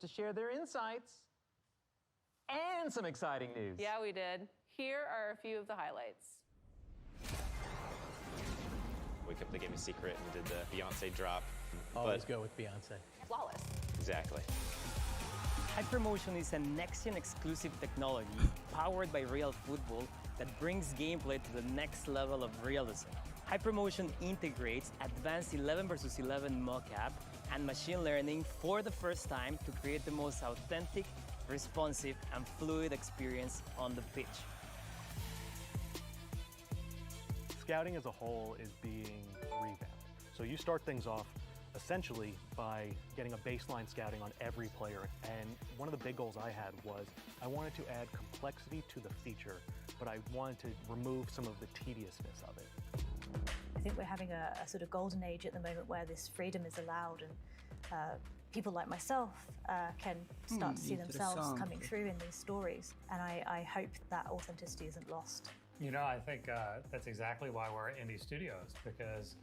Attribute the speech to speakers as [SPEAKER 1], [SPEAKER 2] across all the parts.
[SPEAKER 1] to share their insights and some exciting news.
[SPEAKER 2] Yeah, we did. Here are a few of the highlights.
[SPEAKER 3] We kept the game a secret and did the Beyonce drop.
[SPEAKER 4] Always go with Beyonce.
[SPEAKER 2] Flawless.
[SPEAKER 3] Exactly.
[SPEAKER 5] Hypermotion is a next-gen exclusive technology powered by real football that brings gameplay to the next level of realism. Hypermotion integrates advanced 11 versus 11 mocap and machine learning for the first time to create the most authentic, responsive, and fluid experience on the pitch.
[SPEAKER 6] Scouting as a whole is being revamped. So you start things off essentially by getting a baseline scouting on every player. And one of the big goals I had was I wanted to add complexity to the feature, but I wanted to remove some of the tediousness of it.
[SPEAKER 7] I think we're having a sort of golden age at the moment where this freedom is allowed, and people like myself can start to see themselves coming through in these stories. And I hope that authenticity isn't lost.
[SPEAKER 8] You know, I think that's exactly why we're at indie studios, because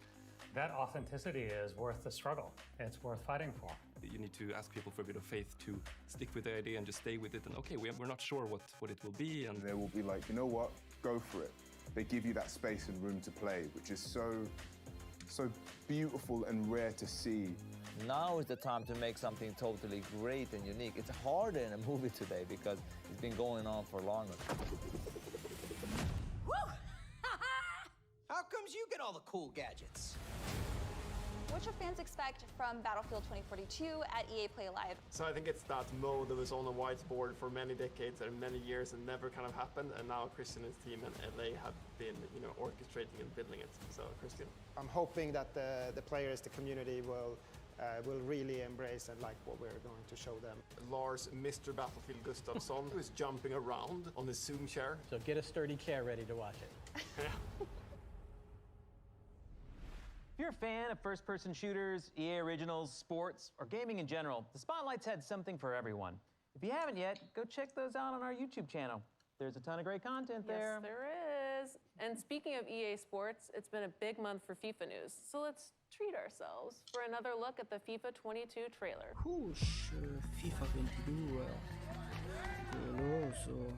[SPEAKER 8] that authenticity is worth the struggle. It's worth fighting for.
[SPEAKER 9] You need to ask people for a bit of faith to stick with the idea and just stay with it. And okay, we're not sure what it will be. And
[SPEAKER 10] they will be like, you know what, go for it. They give you that space and room to play, which is so beautiful and rare to see.
[SPEAKER 11] Now is the time to make something totally great and unique. It's harder in a movie today because it's been going on for longer.
[SPEAKER 12] How comes you get all the cool gadgets?
[SPEAKER 13] What should fans expect from Battlefield 2042 at EA Play Live?
[SPEAKER 14] So I think it's that mode that was on a whiteboard for many decades and many years and never kind of happened, and now Christian and his team and LA have been, orchestrating and building it. So Christian.
[SPEAKER 15] I'm hoping that the players, the community will really embrace and like what we're going to show them.
[SPEAKER 14] Lars, Mr. Battlefield Gustafsson, who is jumping around on the Zoom chair.
[SPEAKER 4] So get a sturdy chair ready to watch it.
[SPEAKER 1] If you're a fan of first-person shooters, EA Originals, sports, or gaming in general, the Spotlight's had something for everyone. If you haven't yet, go check those out on our YouTube channel. There's a ton of great content there.
[SPEAKER 2] Yes, there is. And speaking of EA Sports, it's been a big month for FIFA news. So let's treat ourselves for another look at the FIFA 22 trailer.
[SPEAKER 16] Push, FIFA 22. Goloso.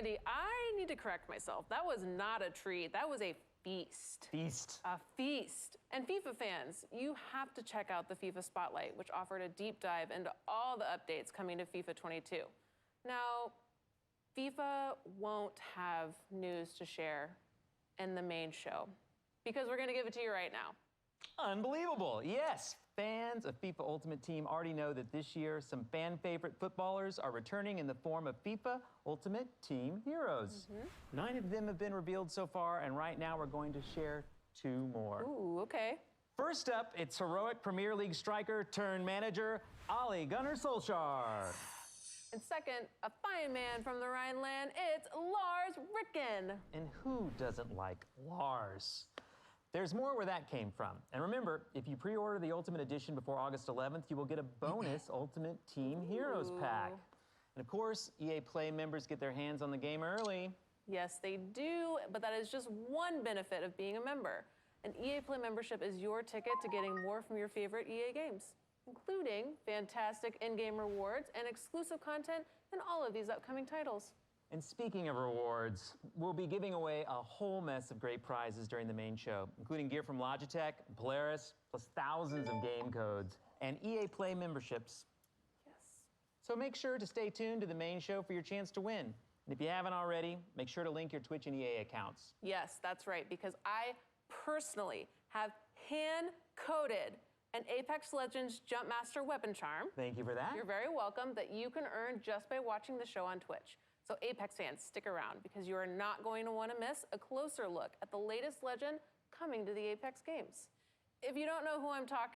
[SPEAKER 2] Andy, I need to correct myself. That was not a treat. That was a feast.
[SPEAKER 1] Feast.
[SPEAKER 2] A feast. And FIFA fans, you have to check out the FIFA Spotlight, which offered a deep dive into all the updates coming to FIFA 22. Now, FIFA won't have news to share in the main show because we're going to give it to you right now.
[SPEAKER 1] Unbelievable. Yes, fans of FIFA Ultimate Team already know that this year some fan favorite footballers are returning in the form of FIFA Ultimate Team heroes. 9 of them have been revealed so far, and right now we're going to share 2 more.
[SPEAKER 2] Ooh, okay.
[SPEAKER 1] First up, it's heroic Premier League striker turned manager Ole Gunnar Solskjaer.
[SPEAKER 2] And second, a fine man from the Rhineland, it's Lars Ricken.
[SPEAKER 1] And who doesn't like Lars? There's more where that came from. And remember, if you pre-order the Ultimate Edition before August 11th, you will get a bonus Ultimate Team Heroes pack. And of course, EA Play members get their hands on the game early.
[SPEAKER 2] Yes, they do, but that is just one benefit of being a member. An EA Play membership is your ticket to getting more from your favorite EA games, including fantastic in-game rewards and exclusive content in all of these upcoming titles.
[SPEAKER 1] And speaking of rewards, we'll be giving away a whole mess of great prizes during the main show, including gear from Logitech and Polaris, plus thousands of game codes and EA Play memberships.
[SPEAKER 2] Yes.
[SPEAKER 1] So make sure to stay tuned to the main show for your chance to win. And if you haven't already, make sure to link your Twitch and EA accounts.
[SPEAKER 2] Yes, that's right, because I personally have hand-coded an Apex Legends Jumpmaster weapon charm.
[SPEAKER 1] Thank you for that.
[SPEAKER 2] You're very welcome, that you can earn just by watching the show on Twitch. So Apex fans, stick around, because you are not going to want to miss a closer look at the latest legend coming to the Apex games. If you don't know who I'm talking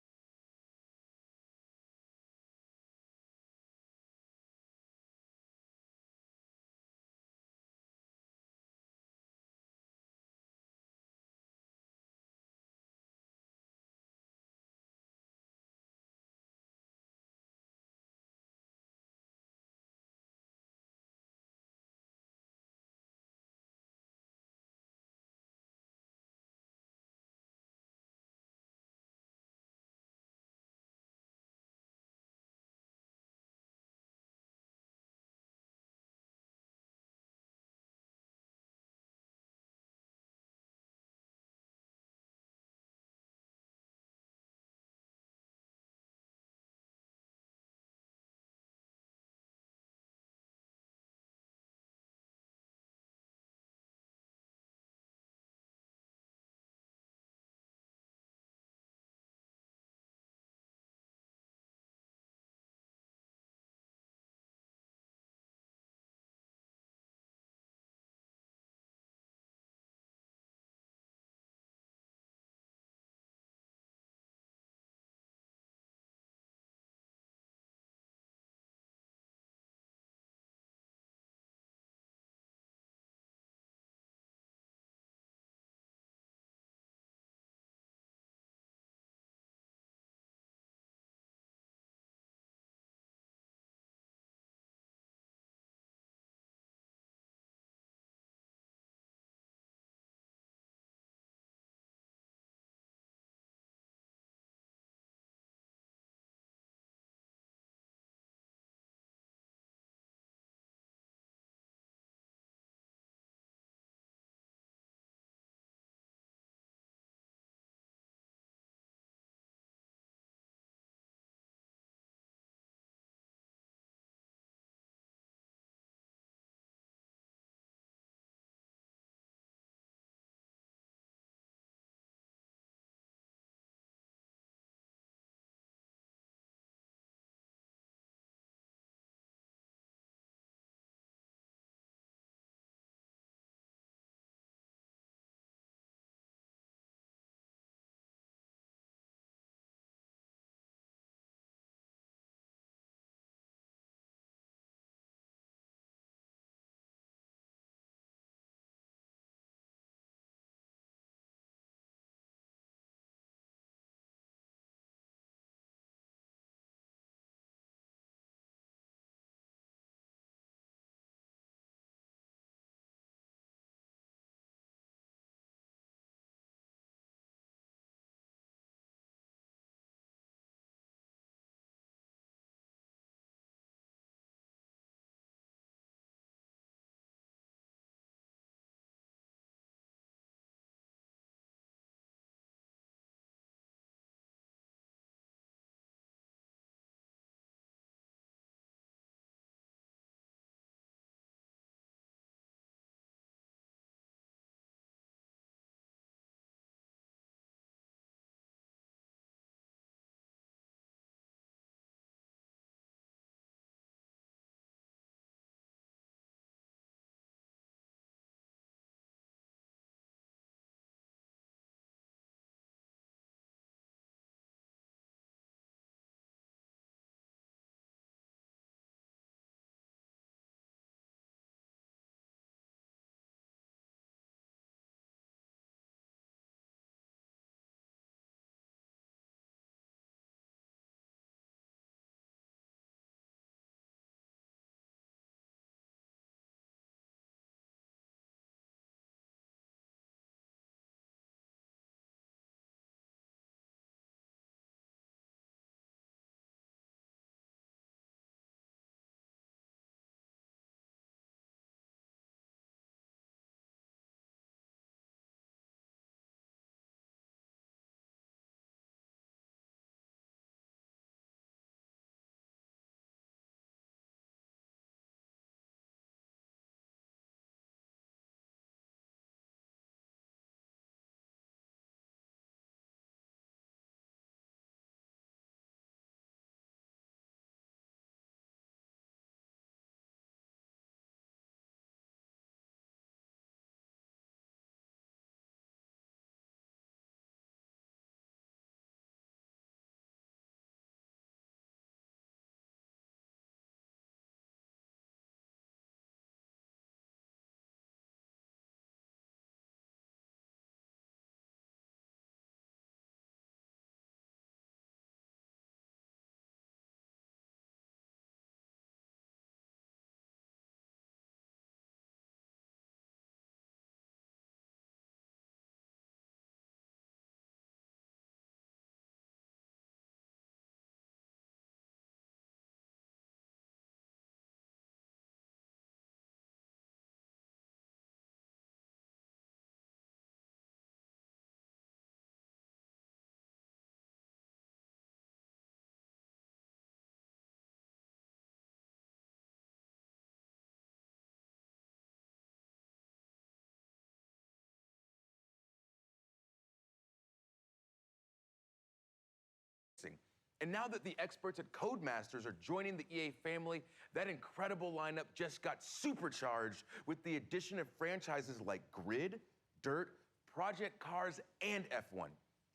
[SPEAKER 17] And now that the experts at Codemasters are joining the EA family, that incredible lineup just got supercharged with the addition of franchises like Grid, Dirt, Project Cars, and F1.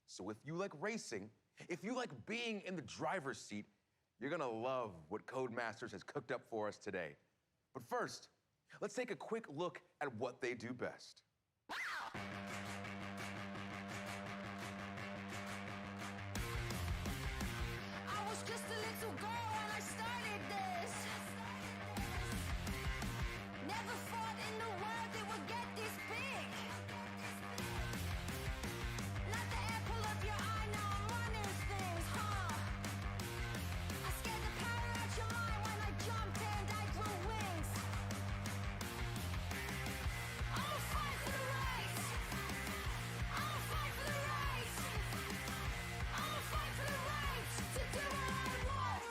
[SPEAKER 17] So if you like racing, if you like being in the driver's seat, you're gonna love what Codemasters has cooked up for us today. But first, let's take a quick look at what they do best.
[SPEAKER 18] I was just a little girl when I started this. Never thought in the world it would get this big. Not the apple of your eye, now I'm running things, huh? I scared the power out your mind when I jumped and I grew wings. I'ma fight for the race. I'ma fight for the race. I'ma fight for the rights to do what I want.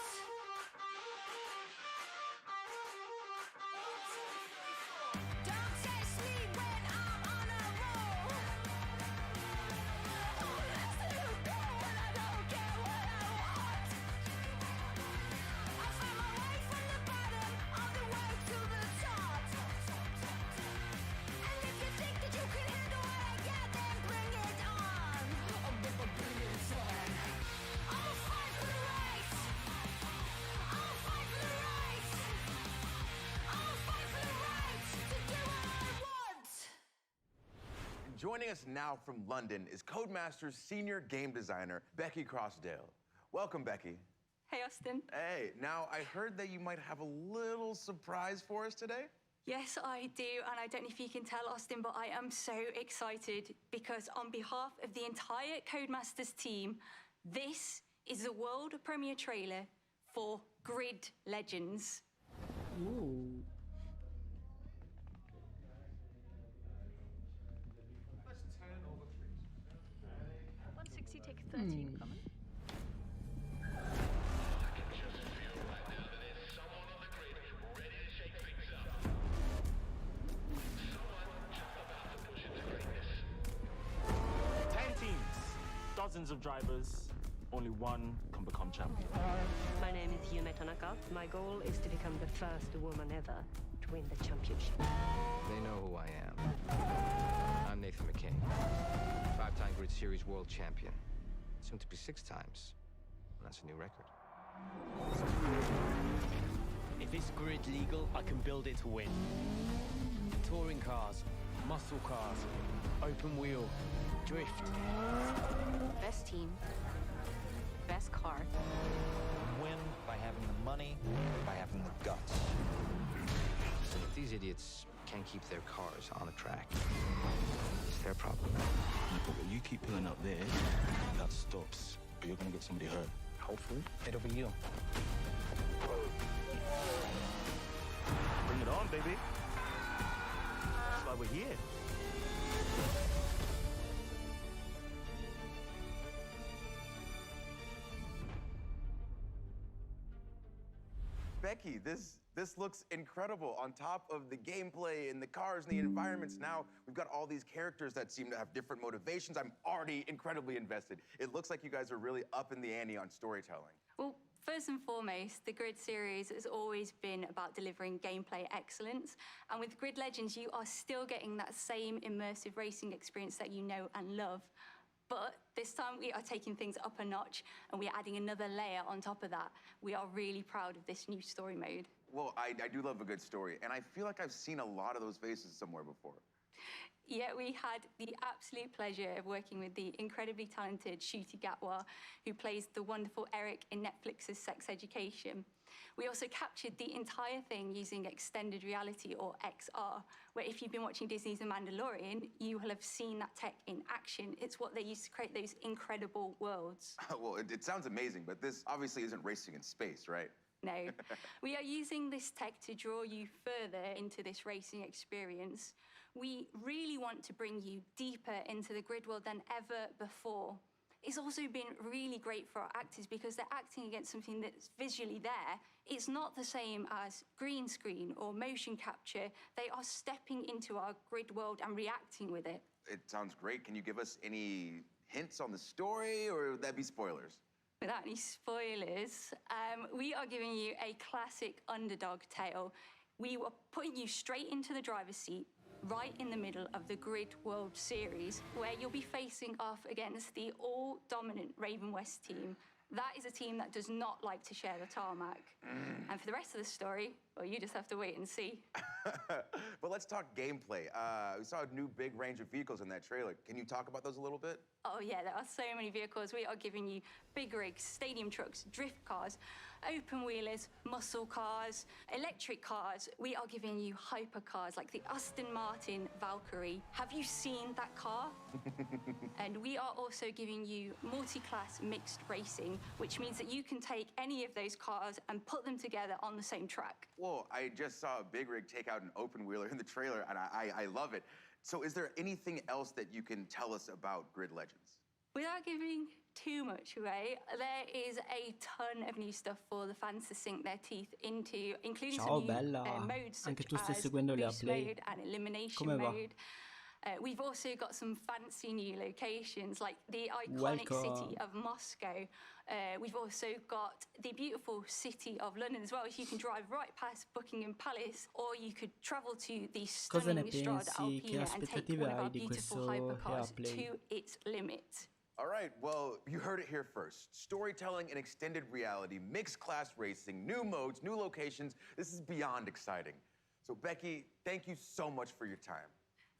[SPEAKER 18] Don't test me when I'm on a roll. Don't listen to go when I don't get what I want. I found my way from the bottom all the way to the top. And if you think that you can handle what I got, then bring it on. Bring it on. I'ma fight for the rights. I'ma fight for the rights. I'ma fight for the rights to do what I want.
[SPEAKER 17] Joining us now from London is Codemasters senior game designer, Becky Crossdale. Welcome, Becky.
[SPEAKER 19] Hey, Austin.
[SPEAKER 17] Hey, now I heard that you might have a little surprise for us today.
[SPEAKER 19] Yes, I do, and I don't know if you can tell, Austin, but I am so excited because on behalf of the entire Codemasters team, this is the world premiere trailer for Grid Legends.
[SPEAKER 16] Ooh.
[SPEAKER 7] 160 take 13 common.
[SPEAKER 20] Dozens of drivers, only one can become champion.
[SPEAKER 21] My name is Yume Tanaka. My goal is to become the first woman ever to win the championship.
[SPEAKER 22] They know who I am. I'm Nathan McKay, 5-time Grid Series world champion. Soon to be 6 times. That's a new record.
[SPEAKER 5] If it's grid legal, I can build it to win. Touring cars, muscle cars, open wheel, drift.
[SPEAKER 19] Best team, best car.
[SPEAKER 11] Win by having the money, by having the guts.
[SPEAKER 22] So if these idiots can't keep their cars on the track, it's their problem.
[SPEAKER 23] But you keep pulling up there, that stops. But you're gonna get somebody hurt. Hopefully.
[SPEAKER 5] It'll be you.
[SPEAKER 20] Bring it on, baby. That's why we're here.
[SPEAKER 17] Becky, this looks incredible. On top of the gameplay and the cars and the environments, now we've got all these characters that seem to have different motivations. I'm already incredibly invested. It looks like you guys are really up in the ante on storytelling.
[SPEAKER 19] Well, first and foremost, the Grid series has always been about delivering gameplay excellence. And with Grid Legends, you are still getting that same immersive racing experience that you know and love. But this time we are taking things up a notch and we're adding another layer on top of that. We are really proud of this new story mode.
[SPEAKER 17] Well, I do love a good story, and I feel like I've seen a lot of those faces somewhere before.
[SPEAKER 19] Yeah, we had the absolute pleasure of working with the incredibly talented Ncuti Gatwa, who plays the wonderful Eric in Netflix's Sex Education. We also captured the entire thing using extended reality, or XR, where if you've been watching Disney's The Mandalorian, you will have seen that tech in action. It's what they used to create those incredible worlds.
[SPEAKER 17] Well, it sounds amazing, but this obviously isn't racing in space, right?
[SPEAKER 19] No. We are using this tech to draw you further into this racing experience. We really want to bring you deeper into the Grid world than ever before. It's also been really great for our actors because they're acting against something that's visually there. It's not the same as green screen or motion capture. They are stepping into our Grid world and reacting with it.
[SPEAKER 17] It sounds great. Can you give us any hints on the story, or would that be spoilers?
[SPEAKER 19] Without any spoilers, we are giving you a classic underdog tale. We are putting you straight into the driver's seat, right in the middle of the Grid World Series, where you'll be facing off against the all-dominant Raven West team. That is a team that does not like to share the tarmac. And for the rest of the story, well, you just have to wait and see.
[SPEAKER 17] But let's talk gameplay. We saw a new big range of vehicles in that trailer. Can you talk about those a little bit?
[SPEAKER 19] Oh yeah, there are so many vehicles. We are giving you big rigs, stadium trucks, drift cars, open wheelers, muscle cars, electric cars. We are giving you hypercars like the Aston Martin Valkyrie. Have you seen that car? And we are also giving you multi-class mixed racing, which means that you can take any of those cars and put them together on the same track.
[SPEAKER 17] Whoa, I just saw a big rig take out an open wheeler in the trailer, and I love it. So is there anything else that you can tell us about Grid Legends?
[SPEAKER 19] Without giving too much away, there is a ton of new stuff for the fans to sink their teeth into, including
[SPEAKER 16] Ciao,
[SPEAKER 19] some
[SPEAKER 16] bella.
[SPEAKER 19] new modes such
[SPEAKER 16] Anche tu stai
[SPEAKER 19] as
[SPEAKER 16] seguendo le
[SPEAKER 19] boost
[SPEAKER 16] play.
[SPEAKER 19] mode and elimination
[SPEAKER 16] Come va?
[SPEAKER 19] mode. We've also got some fancy new locations, like the iconic city of Moscow. We've also got the beautiful city of London as well. So you can drive right past Buckingham Palace, or you could travel to the
[SPEAKER 16] Cosa ne
[SPEAKER 19] stunning Strada
[SPEAKER 16] pensi? Che
[SPEAKER 19] Alpina and take
[SPEAKER 16] aspettative
[SPEAKER 19] one of
[SPEAKER 16] hai
[SPEAKER 19] our
[SPEAKER 16] di
[SPEAKER 19] beautiful
[SPEAKER 16] questo
[SPEAKER 19] hypercars
[SPEAKER 16] Play?
[SPEAKER 19] to its limit.
[SPEAKER 17] All right, well, you heard it here first. Storytelling and extended reality, mixed class racing, new modes, new locations. This is beyond exciting. So Becky, thank you so much for your time.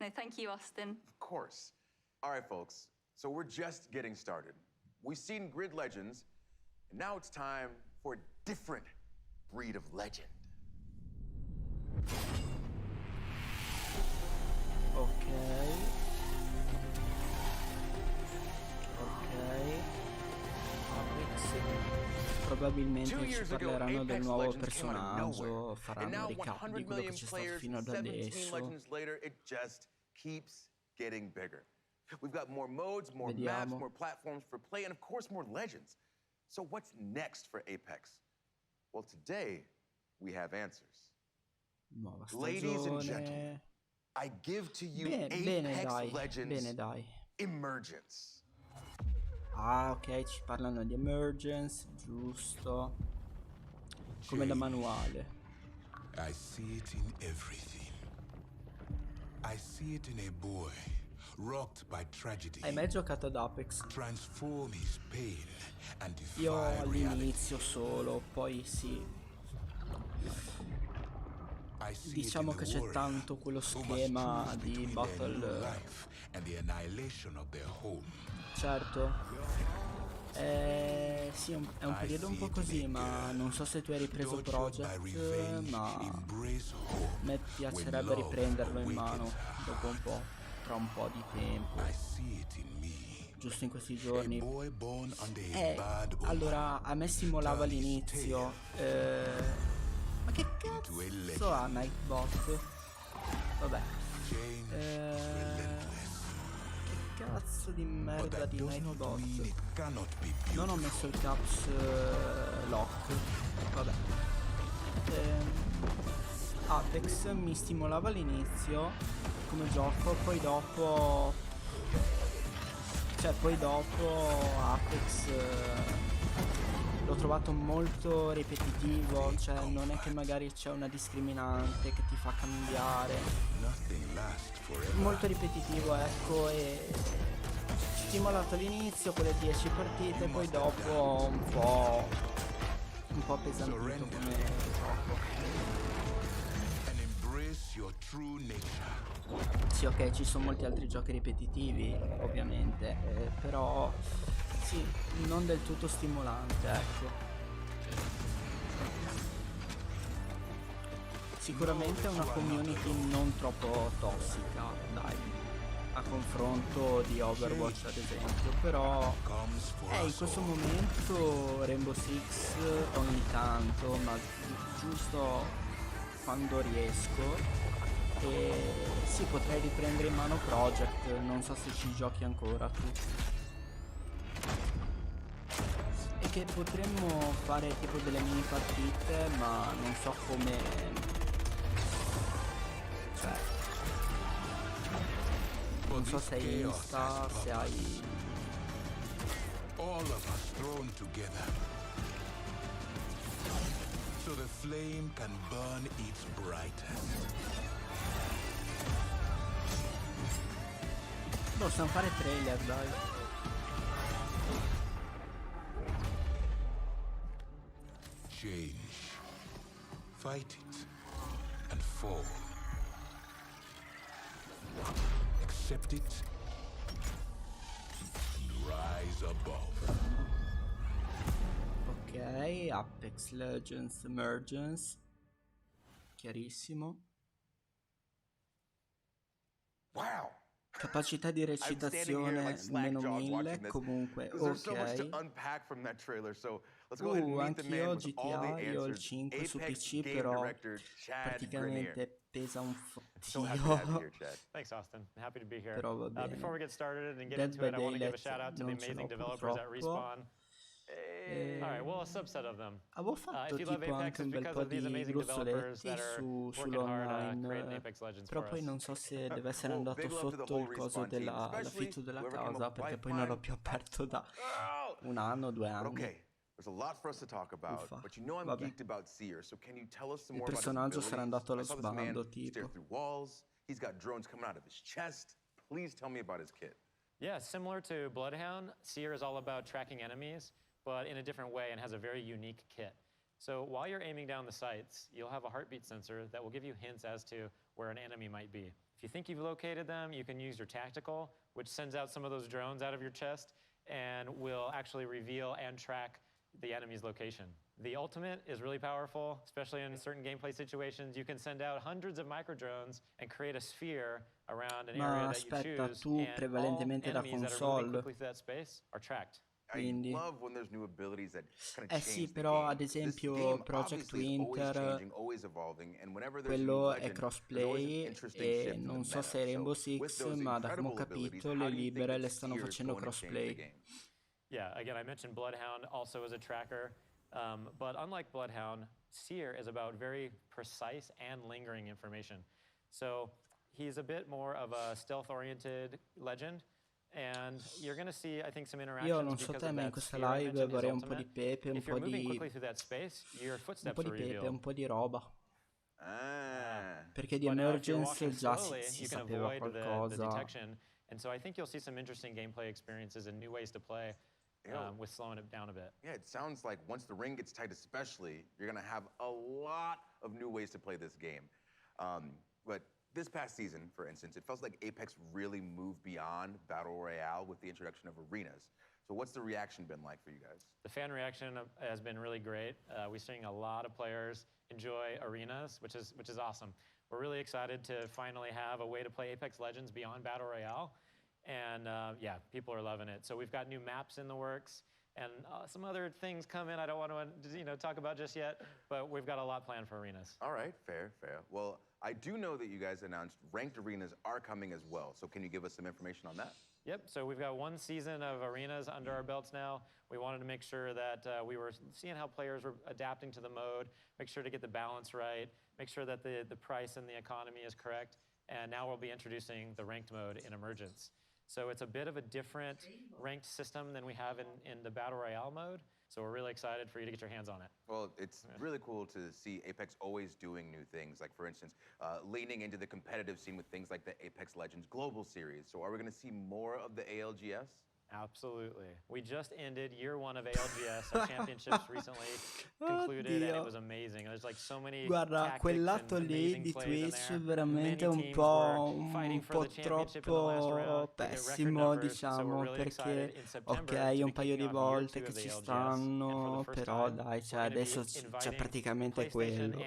[SPEAKER 19] No, thank you, Austin.
[SPEAKER 17] Of course. All right, folks, so we're just getting started. We've seen Grid Legends, and now it's time for a different breed of legend.
[SPEAKER 16] Probabilmente ci parleranno del nuovo personaggio, faranno un recap di quello che c'è stato fino ad adesso.
[SPEAKER 17] It just keeps getting bigger. We've got more modes, more
[SPEAKER 16] Vediamo.
[SPEAKER 17] maps, more platforms for play, and of course more legends. So what's next for Apex? Well, today we have answers.
[SPEAKER 16] Nuova
[SPEAKER 17] Ladies and
[SPEAKER 16] stagione.
[SPEAKER 17] gentlemen, I give to you
[SPEAKER 16] Bene,
[SPEAKER 17] Apex
[SPEAKER 16] dai,
[SPEAKER 17] Legends
[SPEAKER 16] bene dai.
[SPEAKER 17] Emergence.
[SPEAKER 16] Ah, ok, ci parlano di Emergence, giusto. Come da manuale.
[SPEAKER 23] I see it in everything. I see it in a boy rocked by tragedy.
[SPEAKER 16] Hai mai giocato ad Apex?
[SPEAKER 23] Transform his pain and defy
[SPEAKER 16] Io
[SPEAKER 23] reality.
[SPEAKER 16] all'inizio solo, poi sì.
[SPEAKER 23] I see
[SPEAKER 16] Diciamo
[SPEAKER 23] it
[SPEAKER 16] che
[SPEAKER 23] in the
[SPEAKER 16] c'è
[SPEAKER 23] warrior
[SPEAKER 16] tanto quello
[SPEAKER 23] who must
[SPEAKER 16] schema
[SPEAKER 23] choose
[SPEAKER 16] di
[SPEAKER 23] between their new
[SPEAKER 16] battle.
[SPEAKER 23] life and the annihilation of their home.
[SPEAKER 16] Certo. Sì, è un periodo un po' così, ma non so se tu hai ripreso Project, ma a me piacerebbe riprenderlo in mano dopo un po', tra un po' di tempo. Giusto in questi giorni. Allora, a me stimolava all'inizio. Ma che cazzo ha Nightbot? Vabbè. Che cazzo di merda di Nightbot? Non ho messo il caps lock. Vabbè. Apex mi stimolava all'inizio come gioco, poi dopo Apex l'ho trovato molto ripetitivo, cioè non è che magari c'è una discriminante che ti fa cambiare. Molto ripetitivo, ecco, e stimolato all'inizio quelle 10 partite, poi dopo un po' pesantito come gioco. Sì, ok, ci sono molti altri giochi ripetitivi, ovviamente, però sì, non del tutto stimolante, ecco. Sicuramente è una community non troppo tossica, dai, a confronto di Overwatch ad esempio, però in questo momento Rainbow Six ogni tanto, ma giusto quando riesco. E sì, potrei riprendere in mano Project, non so se ci giochi ancora tu. E che potremmo fare tipo delle mini partite, ma non so come. Cioè, non so se hai Insta, se hai
[SPEAKER 23] All of us thrown together. So the flame can burn its brightest.
[SPEAKER 16] Possiamo fare trailer, dai.
[SPEAKER 23] Change. Fight it. And fall. Accept it. And rise above.
[SPEAKER 16] Ok, Apex Legends Emergence. Chiarissimo.
[SPEAKER 17] Wow.
[SPEAKER 16] Capacità di recitazione meno 1000, comunque
[SPEAKER 17] There's so much to
[SPEAKER 16] ok.
[SPEAKER 17] unpack from that trailer, so let's go ahead and meet the man
[SPEAKER 16] Anch'io
[SPEAKER 17] with all the
[SPEAKER 16] GTA, io ho il
[SPEAKER 17] answers.
[SPEAKER 16] 5 su
[SPEAKER 17] Apex
[SPEAKER 16] PC,
[SPEAKER 17] game
[SPEAKER 16] però
[SPEAKER 17] director Chad Grenier.
[SPEAKER 16] praticamente pesa un
[SPEAKER 17] So happy to have you here,
[SPEAKER 16] fottio.
[SPEAKER 17] Chad.
[SPEAKER 3] Thanks, Austin. Happy to be here.
[SPEAKER 16] Però va bene.
[SPEAKER 3] Before we get started and get
[SPEAKER 16] Dead
[SPEAKER 3] into
[SPEAKER 16] by
[SPEAKER 3] it, I want to give a
[SPEAKER 16] Daylight
[SPEAKER 3] shout out to the
[SPEAKER 16] non ce l'ho
[SPEAKER 3] amazing developers at
[SPEAKER 16] purtroppo.
[SPEAKER 3] Respawn. All right, well, a subset of them.
[SPEAKER 16] Avevo fatto
[SPEAKER 3] if you love
[SPEAKER 16] tipo
[SPEAKER 3] Apex,
[SPEAKER 16] anche un
[SPEAKER 3] it's
[SPEAKER 16] bel
[SPEAKER 3] because
[SPEAKER 16] po'
[SPEAKER 3] of these
[SPEAKER 16] di
[SPEAKER 3] amazing developers
[SPEAKER 16] gruzzoletti
[SPEAKER 3] that are working hard creating
[SPEAKER 16] sull'online,
[SPEAKER 3] Apex Legends
[SPEAKER 16] però
[SPEAKER 3] for
[SPEAKER 16] poi
[SPEAKER 3] us.
[SPEAKER 16] non so se deve essere
[SPEAKER 17] Well,
[SPEAKER 16] andato
[SPEAKER 17] big love to the
[SPEAKER 16] sotto
[SPEAKER 17] whole
[SPEAKER 16] il coso
[SPEAKER 17] Respawn team,
[SPEAKER 16] l'affitto
[SPEAKER 17] especially
[SPEAKER 16] della
[SPEAKER 17] whoever came
[SPEAKER 16] casa,
[SPEAKER 17] up
[SPEAKER 16] perché
[SPEAKER 17] with
[SPEAKER 16] poi non l'ho
[SPEAKER 17] Lifeline.
[SPEAKER 16] più aperto da un anno, 2
[SPEAKER 17] But
[SPEAKER 16] anni.
[SPEAKER 17] okay, there's a lot for us to talk about,
[SPEAKER 16] Uffa.
[SPEAKER 17] but you know I'm
[SPEAKER 16] Vabbè.
[SPEAKER 17] geeked about Seer, so can you tell us some
[SPEAKER 16] Il
[SPEAKER 17] more about his
[SPEAKER 16] personaggio sarà
[SPEAKER 17] abilities?
[SPEAKER 16] andato allo
[SPEAKER 17] I saw this man
[SPEAKER 16] sbando,
[SPEAKER 17] stare
[SPEAKER 16] tipo.
[SPEAKER 17] through walls, he's got drones coming out of his chest. Please tell me about his kit.
[SPEAKER 3] Yeah, similar to Bloodhound, Seer is all about tracking enemies, but in a different way and has a very unique kit. So while you're aiming down the sights, you'll have a heartbeat sensor that will give you hints as to where an enemy might be. If you think you've located them, you can use your tactical, which sends out some of those drones out of your chest and will actually reveal and track the enemy's location. The ultimate is really powerful, especially in certain gameplay situations. You can send out hundreds of micro drones and create a sphere around an
[SPEAKER 16] Ma
[SPEAKER 3] area that you
[SPEAKER 16] aspetta,
[SPEAKER 3] choose,
[SPEAKER 16] tu
[SPEAKER 3] and all
[SPEAKER 16] prevalentemente da
[SPEAKER 3] enemies that are moving
[SPEAKER 16] console.
[SPEAKER 3] quickly through that space are tracked.
[SPEAKER 16] Quindi.
[SPEAKER 17] I love when there's new abilities that kind of
[SPEAKER 16] Sì,
[SPEAKER 17] change the
[SPEAKER 16] però
[SPEAKER 17] game.
[SPEAKER 16] ad
[SPEAKER 17] This
[SPEAKER 16] esempio
[SPEAKER 17] game
[SPEAKER 16] Project
[SPEAKER 17] obviously is always
[SPEAKER 16] Winter,
[SPEAKER 17] changing, always evolving, and whenever there's a new
[SPEAKER 16] quello è
[SPEAKER 17] legend, there's always an
[SPEAKER 16] crossplay
[SPEAKER 17] interesting
[SPEAKER 16] e
[SPEAKER 17] shift in the
[SPEAKER 16] non so
[SPEAKER 17] meta.
[SPEAKER 16] se Rainbow
[SPEAKER 17] So with
[SPEAKER 16] Six,
[SPEAKER 17] those
[SPEAKER 16] ma da come ho
[SPEAKER 17] incredible abilities,
[SPEAKER 16] capito
[SPEAKER 17] how
[SPEAKER 16] le
[SPEAKER 17] do you think
[SPEAKER 16] libere
[SPEAKER 17] that
[SPEAKER 16] le stanno
[SPEAKER 17] Seer is
[SPEAKER 16] facendo
[SPEAKER 17] going to change the
[SPEAKER 16] crossplay.
[SPEAKER 17] game?
[SPEAKER 3] Yeah, again, I mentioned Bloodhound also as a tracker, but unlike Bloodhound, Seer is about very precise and lingering information. So he's a bit more of a stealth-oriented legend, and you're going to see, I think, some interactions
[SPEAKER 16] Io non so
[SPEAKER 3] because
[SPEAKER 16] te,
[SPEAKER 3] of
[SPEAKER 16] ma in
[SPEAKER 3] that
[SPEAKER 16] questa
[SPEAKER 3] sphere I
[SPEAKER 16] live
[SPEAKER 3] mentioned, his
[SPEAKER 16] vorrei un po' di
[SPEAKER 3] ultimate.
[SPEAKER 16] pepe, un
[SPEAKER 3] If
[SPEAKER 16] po'
[SPEAKER 3] you're moving
[SPEAKER 16] di
[SPEAKER 3] quickly through that space, your
[SPEAKER 16] un
[SPEAKER 3] footsteps
[SPEAKER 16] po' di
[SPEAKER 3] are
[SPEAKER 16] pepe,
[SPEAKER 3] revealed.
[SPEAKER 16] un po' di roba. Perché di
[SPEAKER 3] But now if you're
[SPEAKER 16] Emergence
[SPEAKER 3] walking
[SPEAKER 16] già
[SPEAKER 3] slowly,
[SPEAKER 16] si
[SPEAKER 3] you can
[SPEAKER 16] sapeva
[SPEAKER 3] avoid the
[SPEAKER 16] qualcosa.
[SPEAKER 3] detection, and so I think you'll see some interesting gameplay experiences and new ways to play with slowing it down a bit.
[SPEAKER 17] Yeah, it sounds like once the ring gets tight especially, you're going to have a lot of new ways to play this game. But this past season, for instance, it felt like Apex really moved beyond Battle Royale with the introduction of arenas. So what's the reaction been like for you guys?
[SPEAKER 3] The fan reaction has been really great. We're seeing a lot of players enjoy arenas, which is awesome. We're really excited to finally have a way to play Apex Legends beyond Battle Royale. And yeah, people are loving it. So we've got new maps in the works and some other things come in I don't want to talk about just yet, but we've got a lot planned for arenas.
[SPEAKER 17] All right, fair. Well, I do know that you guys announced ranked arenas are coming as well. So can you give us some information on that?
[SPEAKER 3] Yep, so we've got one season of arenas under our belts now. We wanted to make sure that we were seeing how players were adapting to the mode, make sure to get the balance right, make sure that the price and the economy is correct. And now we'll be introducing the ranked mode in Emergence. So it's a bit of a different ranked system than we have in the Battle Royale mode. So we're really excited for you to get your hands on it.
[SPEAKER 17] Well, it's really cool to see Apex always doing new things. Like, for instance, leaning into the competitive scene with things like the Apex Legends Global Series. So are we going to see more of the ALGS?
[SPEAKER 3] Absolutely. We just ended year 1 of ALGS. Our championships recently concluded, and it was amazing. There's like so many
[SPEAKER 16] Guarda, quel lato lì di Twitch è veramente un po' troppo pessimo, diciamo, perché ok, un paio di volte che ci stanno, però dai, cioè adesso c'è praticamente quello,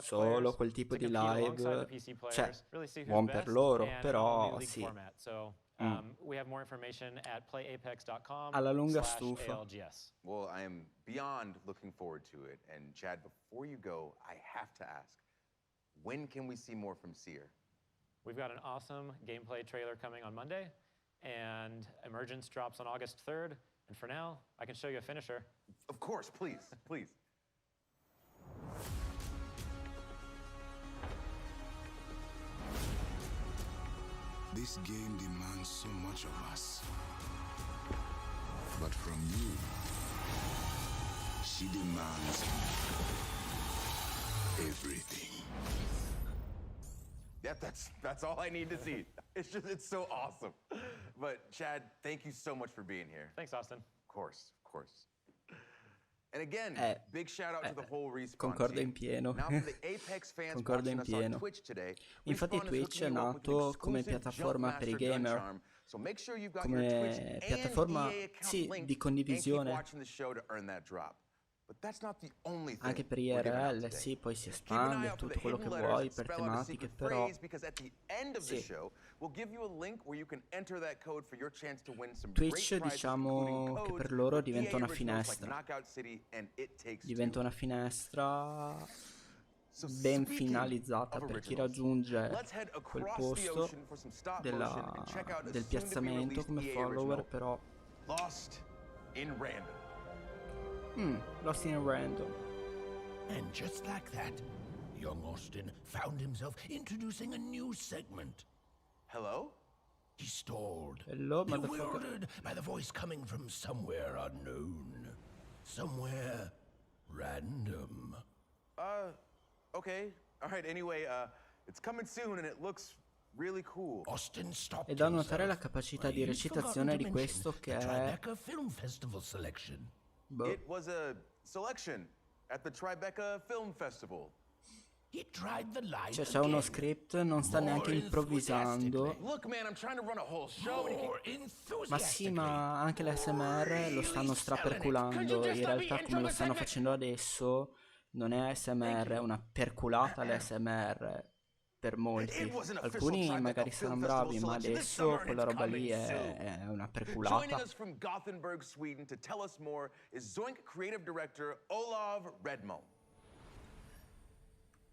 [SPEAKER 16] solo quel tipo di live, cioè buon per loro, però sì.
[SPEAKER 3] We have more information at playapex.com.
[SPEAKER 16] Alla lunga stufa.
[SPEAKER 3] ALGS.
[SPEAKER 17] Well, I am beyond looking forward to it. And Chad, before you go, I have to ask, when can we see more from Seer?
[SPEAKER 3] We've got an awesome gameplay trailer coming on Monday, and Emergence drops on August 3rd. And for now, I can show you a finisher.
[SPEAKER 17] Of course, please.
[SPEAKER 23] This game demands so much of us. But from you, she demands everything.
[SPEAKER 17] Yeah, that's all I need to see. It's so awesome. But Chad, thank you so much for being here.
[SPEAKER 3] Thanks, Austin.
[SPEAKER 17] Of course. And again, big shout out to the whole Respawn
[SPEAKER 16] Concordo
[SPEAKER 17] team.
[SPEAKER 16] in pieno.
[SPEAKER 17] Now for the Apex fans
[SPEAKER 16] Concordo in
[SPEAKER 17] watching us on
[SPEAKER 16] pieno.
[SPEAKER 17] Twitch today,
[SPEAKER 16] Infatti
[SPEAKER 17] Respawn is
[SPEAKER 16] Twitch è
[SPEAKER 17] hooking you up with an
[SPEAKER 16] nato come
[SPEAKER 17] exclusive
[SPEAKER 16] piattaforma per i
[SPEAKER 17] Jumpmaster gun
[SPEAKER 16] gamer,
[SPEAKER 17] charm. So make sure you've got your Twitch
[SPEAKER 16] come
[SPEAKER 17] and
[SPEAKER 16] piattaforma
[SPEAKER 17] EA account
[SPEAKER 16] sì,
[SPEAKER 17] linked
[SPEAKER 16] di
[SPEAKER 17] and keep
[SPEAKER 16] condivisione
[SPEAKER 17] watching the show to earn that drop. But that's not the only thing
[SPEAKER 16] anche per
[SPEAKER 17] we're giving out
[SPEAKER 16] IRL,
[SPEAKER 17] today.
[SPEAKER 16] sì, poi si
[SPEAKER 17] Keep an eye
[SPEAKER 16] espande
[SPEAKER 17] out for
[SPEAKER 16] tutto
[SPEAKER 17] the
[SPEAKER 16] quello
[SPEAKER 17] hidden
[SPEAKER 16] che
[SPEAKER 17] letters
[SPEAKER 16] vuoi
[SPEAKER 17] that
[SPEAKER 16] per
[SPEAKER 17] spell out a
[SPEAKER 16] tematiche,
[SPEAKER 17] secret
[SPEAKER 16] però
[SPEAKER 17] phrase, because at the end of the
[SPEAKER 16] sì.
[SPEAKER 17] show, we'll give you a link where you can enter that code for your chance to win some
[SPEAKER 16] Twitch
[SPEAKER 17] great prizes,
[SPEAKER 16] diciamo
[SPEAKER 17] including
[SPEAKER 16] che
[SPEAKER 17] codes
[SPEAKER 16] per loro
[SPEAKER 17] for
[SPEAKER 16] diventa
[SPEAKER 17] EA
[SPEAKER 16] una
[SPEAKER 17] originals like
[SPEAKER 16] finestra.
[SPEAKER 17] Knockout City and It Takes
[SPEAKER 16] Diventa
[SPEAKER 17] Two.
[SPEAKER 16] una finestra
[SPEAKER 17] So
[SPEAKER 16] ben
[SPEAKER 17] speaking
[SPEAKER 16] finalizzata
[SPEAKER 17] of
[SPEAKER 16] per chi
[SPEAKER 17] originals,
[SPEAKER 16] raggiunge
[SPEAKER 17] let's head
[SPEAKER 16] quel
[SPEAKER 17] across the
[SPEAKER 16] posto
[SPEAKER 17] ocean for some stop motion and check out a
[SPEAKER 16] del
[SPEAKER 17] soon-to-be
[SPEAKER 16] piazzamento
[SPEAKER 17] released
[SPEAKER 16] come
[SPEAKER 17] EA
[SPEAKER 16] follower,
[SPEAKER 17] original,
[SPEAKER 16] però
[SPEAKER 17] Lost in Random.
[SPEAKER 16] Lost in Random.
[SPEAKER 6] And just like that, young Austin found himself introducing a new segment.
[SPEAKER 17] Hello?
[SPEAKER 6] He stalled,
[SPEAKER 16] Hello, motherfucker.
[SPEAKER 6] bewildered by the voice coming from somewhere unknown. Somewhere random.
[SPEAKER 17] Okay. All right, anyway, it's coming soon and it looks really cool.
[SPEAKER 6] Austin stopped
[SPEAKER 16] È da notare la
[SPEAKER 6] himself
[SPEAKER 16] capacità
[SPEAKER 6] when
[SPEAKER 16] di
[SPEAKER 6] he'd forgotten
[SPEAKER 16] recitazione
[SPEAKER 6] to
[SPEAKER 16] di
[SPEAKER 6] mention
[SPEAKER 16] questo che
[SPEAKER 6] the
[SPEAKER 16] è
[SPEAKER 6] Tribeca Film Festival selection.
[SPEAKER 17] It was a selection at the Tribeca Film Festival.
[SPEAKER 6] He tried the line
[SPEAKER 16] cioè c'è uno
[SPEAKER 6] again.
[SPEAKER 16] script, non sta neanche improvvisando.
[SPEAKER 17] Look, man, I'm trying to run a whole show.
[SPEAKER 16] Ma sì, ma anche l'ASMR lo stanno straperculando. In realtà come lo stanno facendo adesso non è ASMR, è una perculata l'ASMR per molti. Alcuni magari saranno bravi, ma adesso quella roba lì è una
[SPEAKER 17] Joining
[SPEAKER 16] perculata.
[SPEAKER 17] us from Gothenburg, Sweden to tell us more is Zoink creative director Olav Redmo.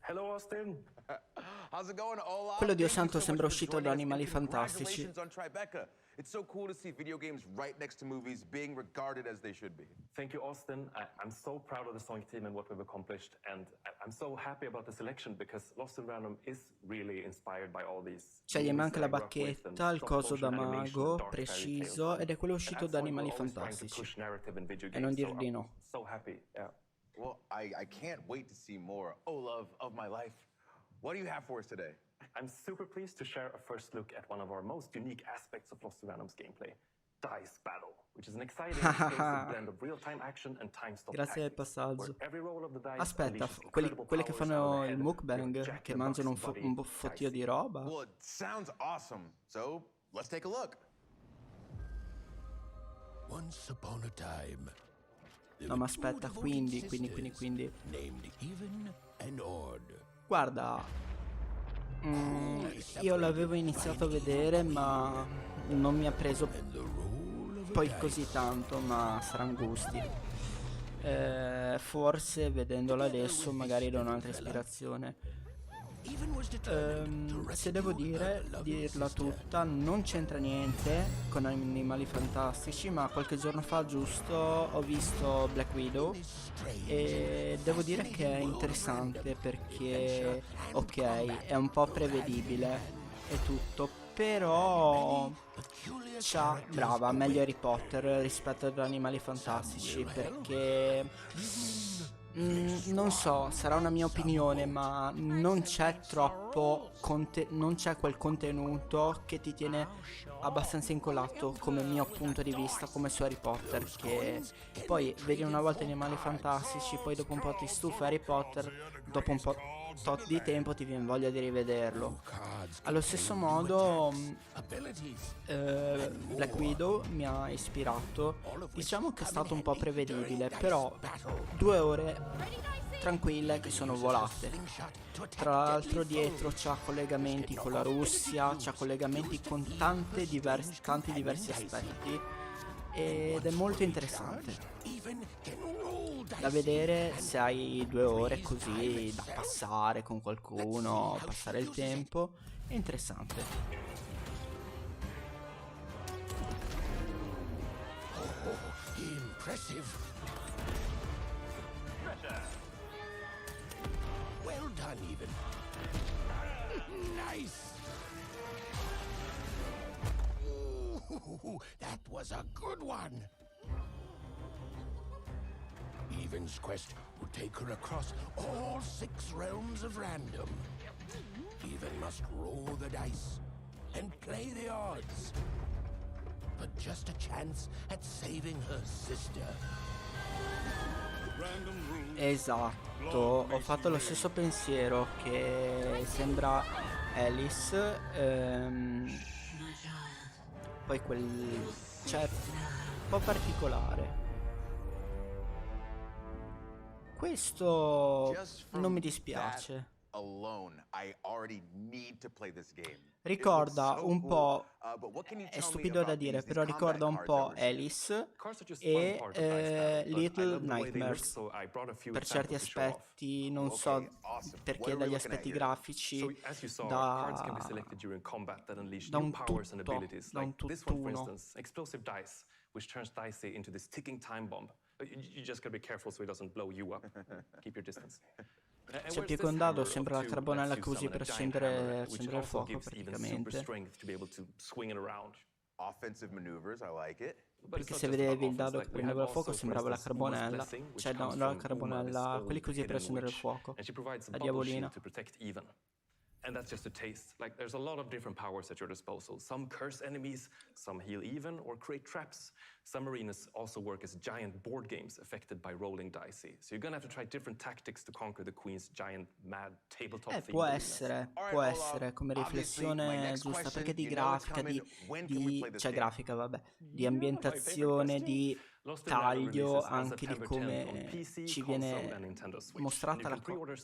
[SPEAKER 20] Hello, Austin.
[SPEAKER 17] How's it going, Olav?
[SPEAKER 16] Quello Dio
[SPEAKER 17] Thank you
[SPEAKER 16] santo
[SPEAKER 17] so
[SPEAKER 16] sembra
[SPEAKER 17] much for
[SPEAKER 16] uscito da
[SPEAKER 17] joining us,
[SPEAKER 16] Animali
[SPEAKER 17] and
[SPEAKER 16] Fantastici.
[SPEAKER 17] congratulations on Tribeca. It's so cool to see video games right next to movies being regarded as they should be.
[SPEAKER 20] Thank you, Austin. I'm so proud of the Sonic team and what we've accomplished, and I'm so happy about the selection because Lost in Random is really inspired by all these.
[SPEAKER 16] Cioè gli manca la
[SPEAKER 20] movies that I work with
[SPEAKER 16] bacchetta,
[SPEAKER 20] and
[SPEAKER 16] il
[SPEAKER 20] stop
[SPEAKER 16] coso da
[SPEAKER 20] motion animation,
[SPEAKER 16] mago,
[SPEAKER 20] dark fairy
[SPEAKER 16] preciso,
[SPEAKER 20] tales.
[SPEAKER 16] ed è quello uscito
[SPEAKER 20] And
[SPEAKER 16] da
[SPEAKER 20] as Sonic,
[SPEAKER 16] Animali
[SPEAKER 20] we're always trying to
[SPEAKER 16] Fantastici.
[SPEAKER 20] push narrative in video
[SPEAKER 16] E non
[SPEAKER 20] games,
[SPEAKER 16] dir
[SPEAKER 20] so
[SPEAKER 16] di
[SPEAKER 20] I'm
[SPEAKER 16] no.
[SPEAKER 20] so happy, yeah.
[SPEAKER 17] Well, I can't wait to see more Olav of my life. What do you have for us today?
[SPEAKER 20] I'm super pleased to share a first look at one of our most unique aspects of Lost in Random's gameplay, Dice Battle, which is an exciting explosive blend of real-time action and time-stop
[SPEAKER 16] Grazie del
[SPEAKER 20] tactics,
[SPEAKER 16] passaggio.
[SPEAKER 20] where every roll of the dice
[SPEAKER 16] Aspetta,
[SPEAKER 20] unleashes
[SPEAKER 16] quelli
[SPEAKER 20] incredible
[SPEAKER 16] che
[SPEAKER 20] powers
[SPEAKER 16] fanno
[SPEAKER 20] out of the
[SPEAKER 16] il
[SPEAKER 20] head,
[SPEAKER 16] mukbang,
[SPEAKER 20] your Jack
[SPEAKER 16] che
[SPEAKER 20] the
[SPEAKER 16] mangiano
[SPEAKER 20] Box buddy,
[SPEAKER 16] un fottio di
[SPEAKER 20] Dicey.
[SPEAKER 16] roba.
[SPEAKER 17] Well, it sounds awesome. So let's take a look.
[SPEAKER 6] Once upon a time.
[SPEAKER 16] No, ma aspetta, quindi.
[SPEAKER 6] Named Even and Odd.
[SPEAKER 16] Guarda, io l'avevo iniziato a vedere, ma non mi ha preso poi così tanto, ma saranno gusti. Forse vedendolo adesso magari do un'altra ispirazione. Se devo dirla tutta, non c'entra niente con Animali Fantastici, ma qualche giorno fa giusto ho visto Black Widow e devo dire che è interessante perché ok, è un po' prevedibile e tutto, però brava, meglio Harry Potter rispetto ad Animali Fantastici perché non so, sarà una mia opinione, ma non c'è troppo non c'è quel contenuto che ti tiene abbastanza incollato come mio punto di vista, come su Harry Potter, che poi vedi una volta Animali Fantastici, poi dopo un po' ti stufa Harry Potter, dopo un po' di tempo ti viene voglia di rivederlo. Allo stesso modo Black Widow mi ha ispirato, diciamo che è stato un po' prevedibile, però 2 ore tranquille che sono volate. Tra l'altro dietro c'ha collegamenti con la Russia, c'ha collegamenti con tanti diversi aspetti ed è molto interessante da vedere se hai 2 ore così da passare con qualcuno, passare il tempo. È interessante.
[SPEAKER 6] Impressive. Well done, Even. Nice. Ooh, that was a good one. Steven's quest will take her across all 6 realms of random. Steven must roll the dice and play the odds for just a chance at saving her sister.
[SPEAKER 16] Esatto, ho fatto lo stesso pensiero, che sembra Alice, poi cioè, un po' particolare. Questo non mi dispiace.
[SPEAKER 17] Alone, I already need to play this game.
[SPEAKER 16] Ricorda un po', è stupido da dire, però ricorda un po' Alice e Little Nightmares per certi aspetti, non so perché dagli aspetti grafici, da un tutt'uno.
[SPEAKER 20] Which turns Dicey into this ticking time bomb. You just gotta be careful so he doesn't blow you up. Keep your distance.
[SPEAKER 16] Se piego un dado sembra la carbonella che usi per accendere il fuoco praticamente.
[SPEAKER 17] Offensive maneuvers, I like it.
[SPEAKER 16] Perché se vedevi il dado che prendeva il fuoco sembrava la carbonella. Cioè no, la carbonella, quelli che usi per accendere il fuoco. La diavolina.
[SPEAKER 20] And that's just a taste. Like, there's a lot of different powers at your disposal. Some curse enemies, some heal even or create traps. Some arenas also work as giant board games affected by rolling dicey. So you're gonna have to try different tactics to conquer the Queen's giant mad tabletop theme.
[SPEAKER 16] Può essere come riflessione giusta, perché di grafica, cioè grafica, vabbè, di ambientazione, di taglio, anche di come ci viene mostrata la cosa.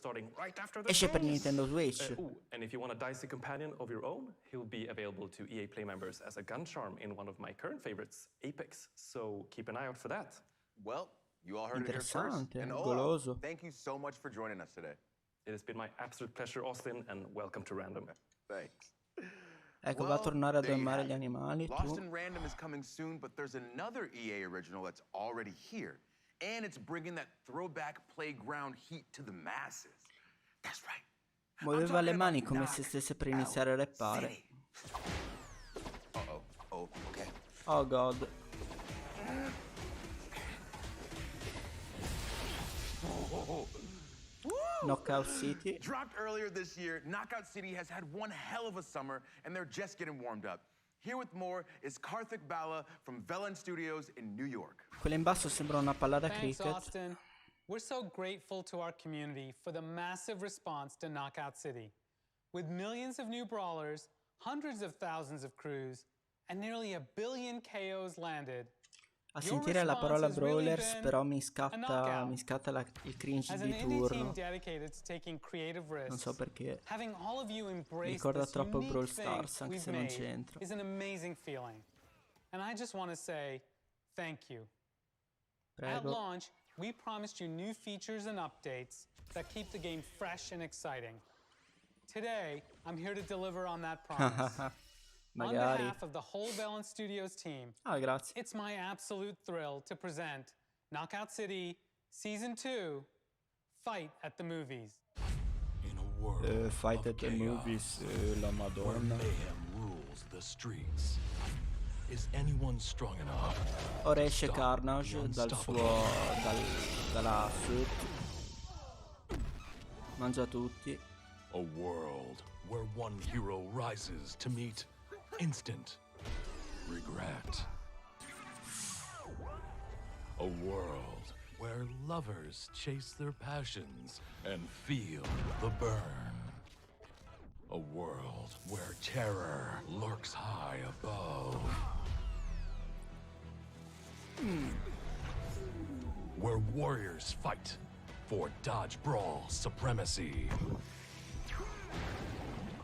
[SPEAKER 16] Esce per Nintendo Switch.
[SPEAKER 20] And if you want a dicey companion of your own, he'll be available to EA Play members as a gun charm in one of my current favorites, Apex. So keep an eye out for that.
[SPEAKER 17] Well, you all heard it here first. And
[SPEAKER 16] goloso.
[SPEAKER 17] Thank you so much for joining us today.
[SPEAKER 20] It has been my absolute pleasure, Austin, and welcome to Random.
[SPEAKER 17] Thanks.
[SPEAKER 16] Ecco, va a tornare a domare gli animali.
[SPEAKER 17] Lost in Random is coming soon, but there's another EA original that's already here. And it's bringing that throwback playground heat to the masses. That's right.
[SPEAKER 16] Muoveva le mani come se stesse per iniziare a rappare.
[SPEAKER 17] Oh, okay.
[SPEAKER 16] Oh god. Knockout City.
[SPEAKER 17] Dropped earlier this year, Knockout City has had one hell of a summer, and they're just getting warmed up. Here with more is Karthik Bala from Velan Studios in New York.
[SPEAKER 16] Quella in basso sembra una palla da cricket.
[SPEAKER 8] Austin. We're so grateful to our community for the massive response to Knockout City. With millions of new brawlers, hundreds of thousands of crews, and nearly 1 billion KOs landed,
[SPEAKER 16] a sentire la parola Brawlers però mi scatta il cringe di turno. Non so perché. Mi ricorda troppo Brawl Stars, anche se non c'entra.
[SPEAKER 8] Is an amazing feeling. And I just want to say thank you. At launch, we promised you new features and updates that keep the game fresh and exciting. Today, I'm here to deliver on that promise. On behalf of the whole Velan Studios team,
[SPEAKER 16] grazie.
[SPEAKER 8] It's my absolute thrill to present Knockout City Season 2, Fight at the Movies.
[SPEAKER 16] Fight at the Movies, la Madonna.
[SPEAKER 9] Mayhem rules the streets. Is anyone strong enough?
[SPEAKER 16] Ora esce Carnage dalla suit. Mangia tutti.
[SPEAKER 9] A world where one hero rises to meet instant regret. A world where lovers chase their passions and feel the burn. A world where terror lurks high above. Where warriors fight for dodge brawl supremacy.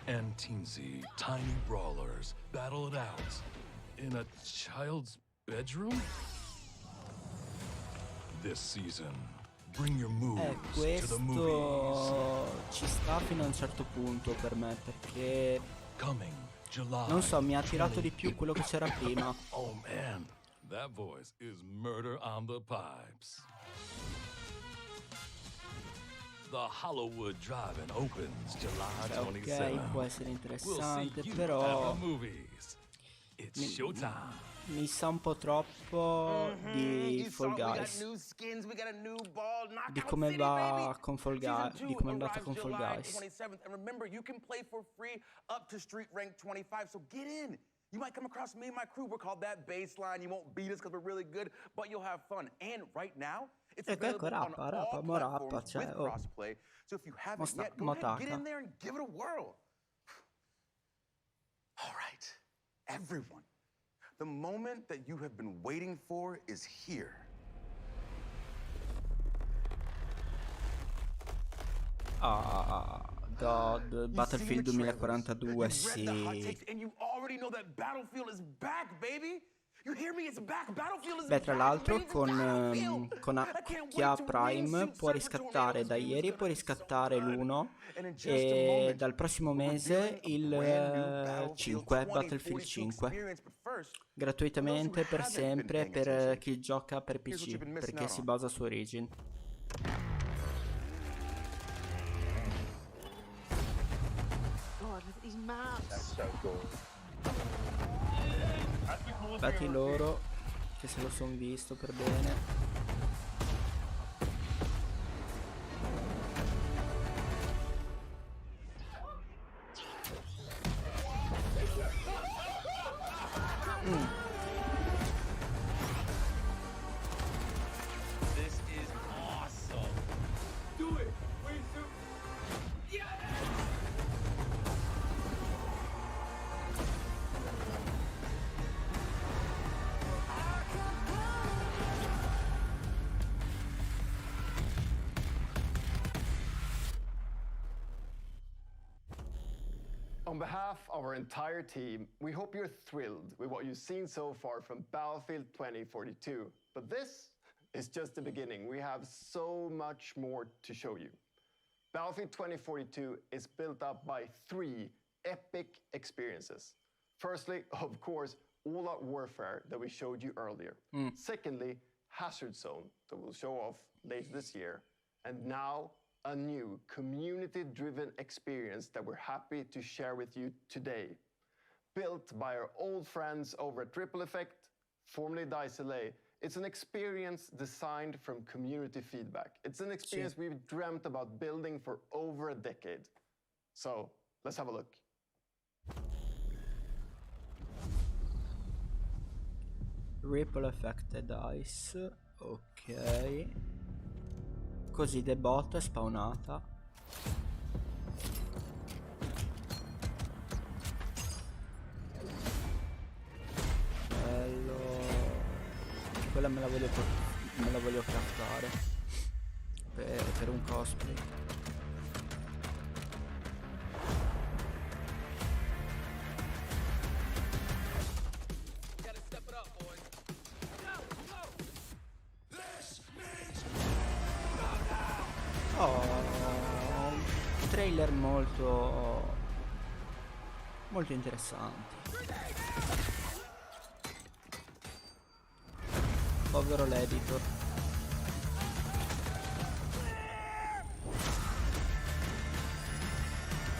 [SPEAKER 9] And teensy, tiny brawlers battle it out in a child's bedroom? This season, bring your moves to the movies.
[SPEAKER 16] Ci sta fino a un certo punto per me, perché
[SPEAKER 9] Coming July.
[SPEAKER 16] non so, mi ha attirato di più quello che c'era prima.
[SPEAKER 9] Oh man, that voice is murder on the pipes. The Hollywood Drive-In opens July 27.
[SPEAKER 16] Ok, può essere interessante,
[SPEAKER 9] We'll see you
[SPEAKER 16] però
[SPEAKER 9] at the movies. It's showtime.
[SPEAKER 16] mi sa un po' troppo di Fall Guys, di come va con Fall Guys, di come è andata con Fall Guys.
[SPEAKER 17] 27th, and remember, you can play for free up to street rank 25, so get in. You might come across me and my crew. We're called That Baseline. You won't beat us because we're really good, but you'll have fun. And right now, it's available on all platforms with crossplay. So if you haven't yet, go ahead, get in there and give it a whirl. All right, everyone. The moment that you have been waiting for is here.
[SPEAKER 16] God, Battlefield 2042, sì. Beh, tra l'altro con chi ha Prime può riscattare da ieri, può riscattare l'1 e dal prossimo mese il 5, Battlefield 5. Gratuitamente per sempre per chi gioca per PC, perché si basa su Origin. Beati loro che se lo son visto per bene.
[SPEAKER 1] This is awesome.
[SPEAKER 18] Do it. Wait, do. Yeah.
[SPEAKER 14] On behalf of our entire team, we hope you're thrilled with what you've seen so far from Battlefield 2042. But this is just the beginning. We have so much more to show you. Battlefield 2042 is built up by 3 epic experiences. Firstly, of course, all-out warfare that we showed you earlier. Secondly, Hazard Zone that we'll show off later this year. And now, a new community-driven experience that we're happy to share with you today. Built by our old friends over at Triple Effect, formerly Dice LA, it's an experience designed from community feedback. It's an experience we've dreamt about building for over a decade. So, let's have a look.
[SPEAKER 16] Ripple Effect e Dice, ok. Così The Bot è spawnata. Bello. Quella me la voglio craftare per un cosplay. Trailer molto interessanti. Povero l'editor.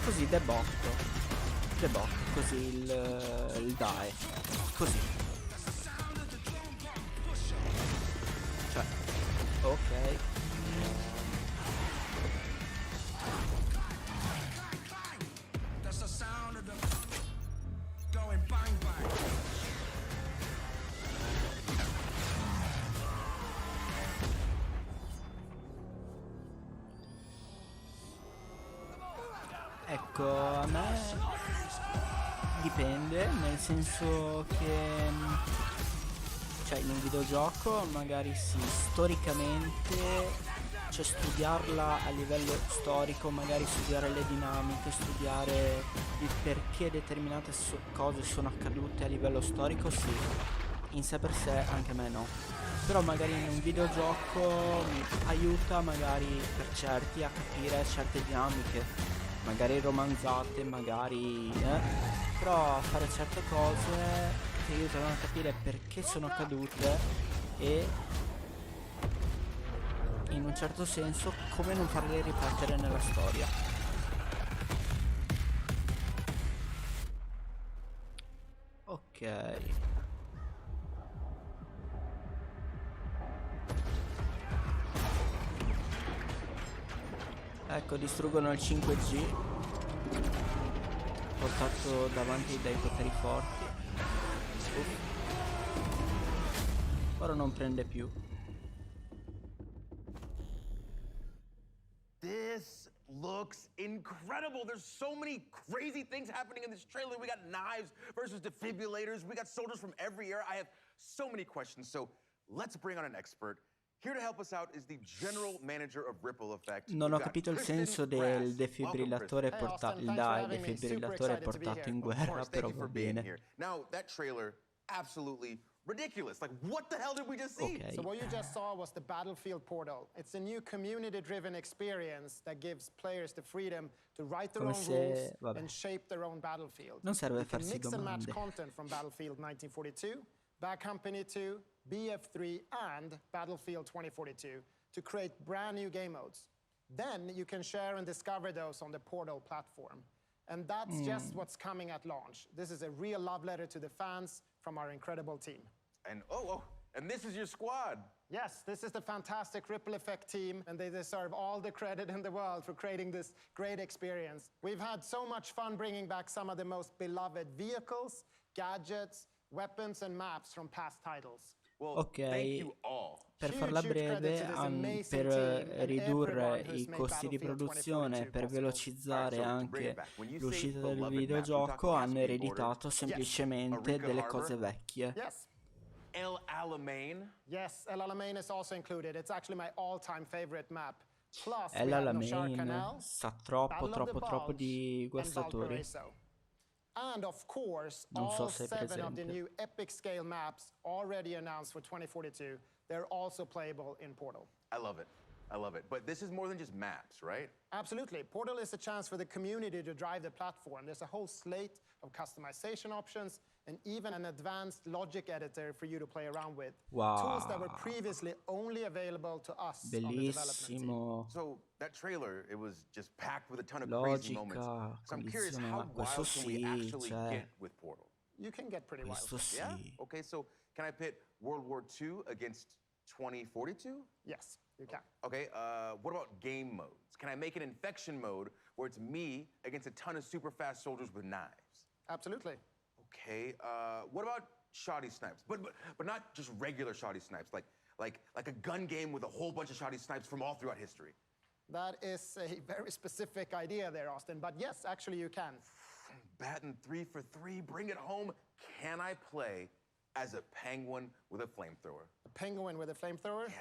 [SPEAKER 16] Così The Bot, così il DAE, così. Cioè, ok. Ecco, a me dipende, nel senso che cioè in un videogioco magari sì, storicamente, cioè studiarla a livello storico, magari studiare le dinamiche, studiare il perché determinate cose sono accadute a livello storico, sì, in sé per sé anche a me no. Però magari in un videogioco aiuta magari per certi a capire certe dinamiche, magari romanzate, magari però a fare certe cose ti aiutano a capire perché sono accadute e in un certo senso come non farle ripetere nella storia. Ok. Ecco, distruggono il 5G, portato davanti dai poteri forti. Ora non prende più.
[SPEAKER 17] This looks incredible. There's so many crazy things happening in this trailer. We got knives versus defibrillators. We got soldiers from every era. I have so many questions, so let's bring on an expert. Here to help us out is the general manager of Ripple Effect.
[SPEAKER 16] Non ho capito il senso del defibrillatore portato in guerra, però va bene.
[SPEAKER 17] Now, that trailer, absolutely ridiculous. Like, what the hell did we just see?
[SPEAKER 15] So what you just saw was the Battlefield Portal. It's a new community-driven experience that gives players the freedom to write their own rules and shape their own battlefield.
[SPEAKER 16] Non serve
[SPEAKER 15] You can
[SPEAKER 16] farsi
[SPEAKER 15] mix and match
[SPEAKER 16] domande.
[SPEAKER 15] content from Battlefield 1942, Bad Company 2, BF3, and Battlefield 2042 to create brand new game modes. Then you can share and discover those on the Portal platform. And that's just what's coming at launch. This is a real love letter to the fans from our incredible team.
[SPEAKER 17] And and this is your squad.
[SPEAKER 15] Yes, this is the fantastic Ripple Effect team, and they deserve all the credit in the world for creating this great experience. We've had so much fun bringing back some of the most beloved vehicles, gadgets, weapons, and maps from past titles.
[SPEAKER 16] Ok, per farla breve, per ridurre i costi di produzione, per velocizzare anche l'uscita del videogioco, hanno ereditato semplicemente delle cose vecchie.
[SPEAKER 17] El Alamein.
[SPEAKER 15] Yes, El Alamein is also included. It's actually my all-time favorite map. Plus,
[SPEAKER 16] El Alamein sa troppo di guastatori.
[SPEAKER 15] And of course,
[SPEAKER 16] Non so
[SPEAKER 15] all
[SPEAKER 16] se è
[SPEAKER 15] 7 of the
[SPEAKER 16] presente.
[SPEAKER 15] new epic scale maps already announced for 2042, they're also playable in Portal.
[SPEAKER 17] I love it. I love it. But this is more than just maps, right?
[SPEAKER 15] Absolutely. Portal is a chance for the community to drive the platform. There's a whole slate of customization options and even an advanced logic editor for you to play around with.
[SPEAKER 16] Wow.
[SPEAKER 15] Tools that were previously only available to us on the development team.
[SPEAKER 16] Bellissimo.
[SPEAKER 17] So that trailer, it was just packed with a ton of crazy moments.
[SPEAKER 16] Logica,
[SPEAKER 17] So I'm curious, how
[SPEAKER 16] condizionata. Questo
[SPEAKER 17] wild can we
[SPEAKER 16] sì,
[SPEAKER 17] actually
[SPEAKER 16] cioè.
[SPEAKER 17] get with Portal?
[SPEAKER 15] You can get pretty wild.
[SPEAKER 16] Questo sì.
[SPEAKER 17] Yeah? Okay, so can I pit World War II against 2042?
[SPEAKER 15] Yes, you can.
[SPEAKER 17] Okay, what about game modes? Can I make an infection mode where it's me against a ton of super fast soldiers with knives?
[SPEAKER 15] Absolutely.
[SPEAKER 17] Okay, what about shoddy snipes? But not just regular shoddy snipes, like a gun game with a whole bunch of shoddy snipes from all throughout history.
[SPEAKER 15] That is a very specific idea there, Austin, but yes, actually you can.
[SPEAKER 17] Batting 3 for 3, bring it home. Can I play as a penguin with a flamethrower?
[SPEAKER 15] A penguin with a flamethrower? Yeah.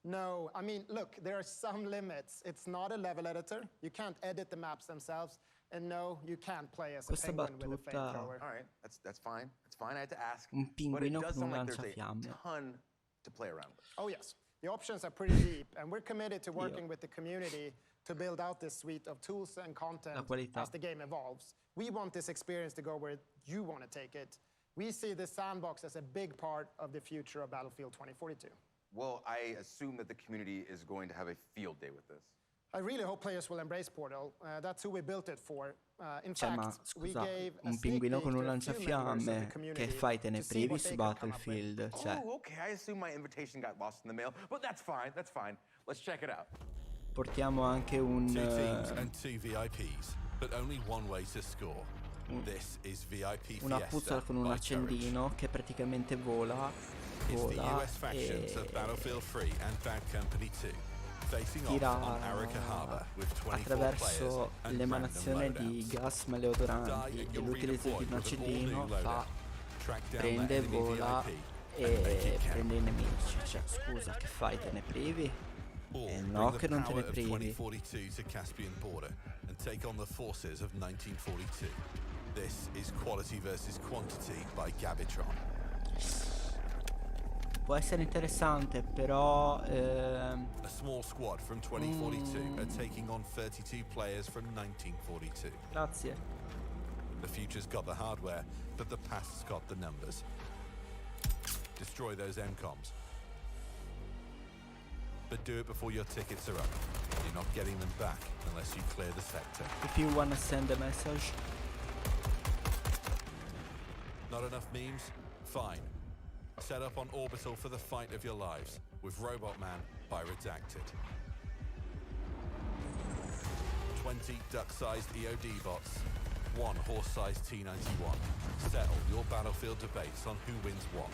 [SPEAKER 15] No, I mean, look, there are some limits. It's not a level editor. You can't edit the maps themselves. And no, you can't play as a
[SPEAKER 16] Questa
[SPEAKER 15] penguin with a
[SPEAKER 16] battuta-
[SPEAKER 15] flamethrower.
[SPEAKER 17] All right, that's fine. That's fine. I had to ask.
[SPEAKER 16] Un
[SPEAKER 17] But it
[SPEAKER 16] pinguino
[SPEAKER 17] does
[SPEAKER 16] con un
[SPEAKER 17] sound like there's a
[SPEAKER 16] lanciafiamme.
[SPEAKER 17] ton to play around with.
[SPEAKER 15] Oh, yes. The options are pretty deep, and we're committed to working with the community to build out this suite of tools and content
[SPEAKER 16] La qualità.
[SPEAKER 15] as the game evolves. We want this experience to go where you want to take it. We see this sandbox as a big part of the future of Battlefield 2042.
[SPEAKER 17] Well, I assume that the community is going to have a field day with this.
[SPEAKER 15] I really hope players will embrace Portal. That's who we built it for. In
[SPEAKER 16] Cioè, ma
[SPEAKER 15] fact, we
[SPEAKER 16] scusa,
[SPEAKER 15] gave a
[SPEAKER 16] un
[SPEAKER 15] sneak
[SPEAKER 16] pinguino
[SPEAKER 15] peek
[SPEAKER 16] con
[SPEAKER 15] to
[SPEAKER 16] un
[SPEAKER 15] a few members of the
[SPEAKER 16] lanciafiamme, che
[SPEAKER 15] community
[SPEAKER 16] fai, te ne
[SPEAKER 15] to see
[SPEAKER 16] privi
[SPEAKER 15] what
[SPEAKER 16] su
[SPEAKER 15] they could come up with.
[SPEAKER 16] Battlefield? Cioè,
[SPEAKER 17] Oh, okay. I assume my invitation got lost in the mail, but that's fine. That's fine. Let's check it out.
[SPEAKER 16] portiamo anche un...
[SPEAKER 10] 2 teams and 2 VIPs, but only one way to score. This is VIP
[SPEAKER 16] una
[SPEAKER 10] Fiesta
[SPEAKER 16] puzzle con un
[SPEAKER 10] by
[SPEAKER 16] accendino che praticamente vola
[SPEAKER 10] It's the US factions
[SPEAKER 16] e
[SPEAKER 10] of Battlefield 3 and Bad Company 2 facing off
[SPEAKER 16] tira
[SPEAKER 10] on Arica Harbor with 24
[SPEAKER 16] attraverso
[SPEAKER 10] players and
[SPEAKER 16] l'emanazione
[SPEAKER 10] random
[SPEAKER 16] di
[SPEAKER 10] loadouts.
[SPEAKER 16] gas maleodoranti e l'utilizzo di un accendino prende, vola e prende i nemici. Cioè, scusa, che fai, te ne privi? No, che non te ne privi.
[SPEAKER 10] 2042 to Caspian border and take on the forces of 1942. This is quality versus quantity by Gabitron.
[SPEAKER 16] Può essere interessante, però
[SPEAKER 10] A small squad from 2042 are taking on 32 players from 1942.
[SPEAKER 16] grazie.
[SPEAKER 10] The future's got the hardware, but the past's got the numbers. Destroy those MCOMs. But do it before your tickets are up. You're not getting them back unless you clear the sector.
[SPEAKER 16] If you wanna send a message,
[SPEAKER 10] Not enough memes? Fine. Set up on Orbital for the fight of your lives with Robot Man by Redacted. 20 duck-sized EOD bots, 1 horse-sized T-91. Settle your battlefield debates on who wins what.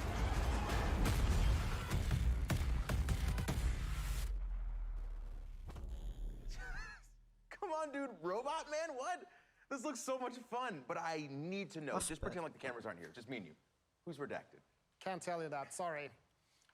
[SPEAKER 17] Come on, dude. Robot Man? What? This looks so much fun, but I need to know. Just pretend like the cameras aren't here. Just me and you. Who's redacted?
[SPEAKER 15] Can't tell you that, sorry.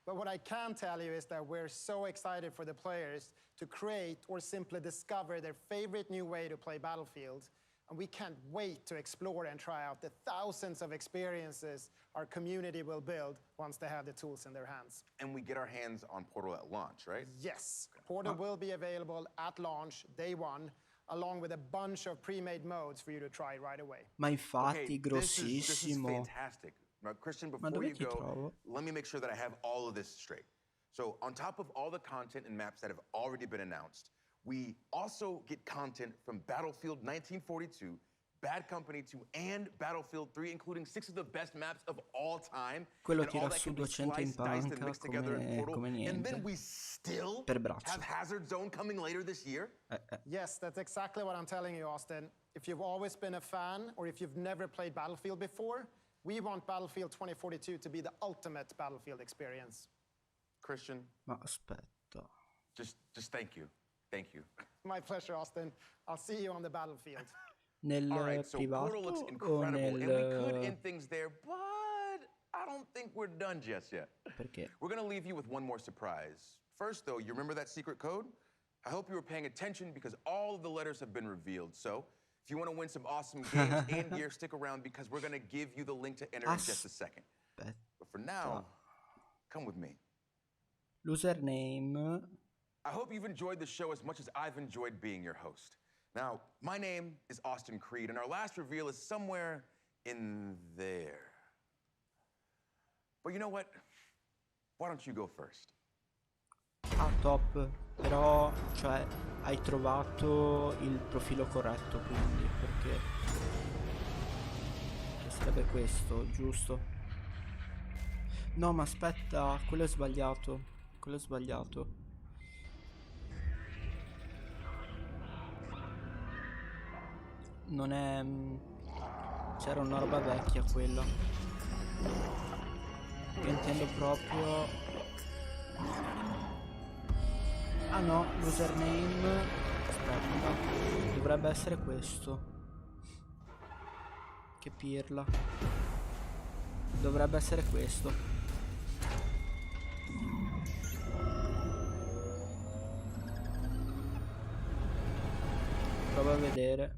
[SPEAKER 15] But what I can tell you is that we're so excited for the players to create or simply discover their favorite new way to play Battlefield. And we can't wait to explore and try out the thousands of experiences our community will build once they have the tools in their hands.
[SPEAKER 17] And we get our hands on Portal at launch, right?
[SPEAKER 15] Yes, Portal will be available at launch, day one, along with a bunch of pre-made modes for you to try right away.
[SPEAKER 16] Ma infatti,
[SPEAKER 17] This is
[SPEAKER 16] grossissimo.
[SPEAKER 17] fantastic. Now, Christian,
[SPEAKER 16] Ma
[SPEAKER 17] before
[SPEAKER 16] dove
[SPEAKER 17] you
[SPEAKER 16] ti
[SPEAKER 17] go,
[SPEAKER 16] trovo?
[SPEAKER 17] let me make sure that I have all of this straight. So on top of all the content and maps that have already been announced, we also get content from Battlefield 1942, Bad Company 2, and Battlefield 3, including 6 of the best maps of all time.
[SPEAKER 16] Quello
[SPEAKER 17] and all
[SPEAKER 16] tira
[SPEAKER 17] that
[SPEAKER 16] su
[SPEAKER 17] can be
[SPEAKER 16] 200 in
[SPEAKER 17] spliced, diced, and
[SPEAKER 16] panca
[SPEAKER 17] mixed together in Portal.
[SPEAKER 16] come
[SPEAKER 17] And
[SPEAKER 16] niente.
[SPEAKER 17] then we still
[SPEAKER 16] Per braccio.
[SPEAKER 17] have Hazard Zone coming later this year?
[SPEAKER 15] Yes, that's exactly what I'm telling you, Austin. If you've always been a fan, or if you've never played Battlefield before, we want Battlefield 2042 to be the ultimate Battlefield experience.
[SPEAKER 17] Christian?
[SPEAKER 16] Ma aspetta.
[SPEAKER 17] Just thank you. Thank you.
[SPEAKER 15] My pleasure, Austin. I'll see you on the battlefield.
[SPEAKER 16] Nel
[SPEAKER 17] All right, so Portal looks
[SPEAKER 16] privato o
[SPEAKER 17] incredible, and we could
[SPEAKER 16] nel...
[SPEAKER 17] end things there, but I don't think we're done just yet.
[SPEAKER 16] Perché?
[SPEAKER 17] We're gonna leave you with one more surprise. First, though, you remember that secret code? I hope you were paying attention because all of the letters have been revealed. So, if you want to win some awesome games and gear, stick around because we're gonna give you the link to enter in just a second. But for now, come with me.
[SPEAKER 16] L'username.
[SPEAKER 17] I hope you've enjoyed the show as much as I've enjoyed being your host. Now, my name is Austin Creed, and our last reveal is somewhere in there. But you know what? Why don't you go first?
[SPEAKER 16] Ah, top. Però, cioè, hai trovato il profilo corretto, quindi, perché... Che sarebbe questo, giusto? No, ma aspetta, quello è sbagliato. Quello è sbagliato. Non è... C'era una roba vecchia quella. Io intendo proprio... Ah no, l'username... Aspetta. Dovrebbe essere questo. Che pirla. Dovrebbe essere questo. Prova a vedere.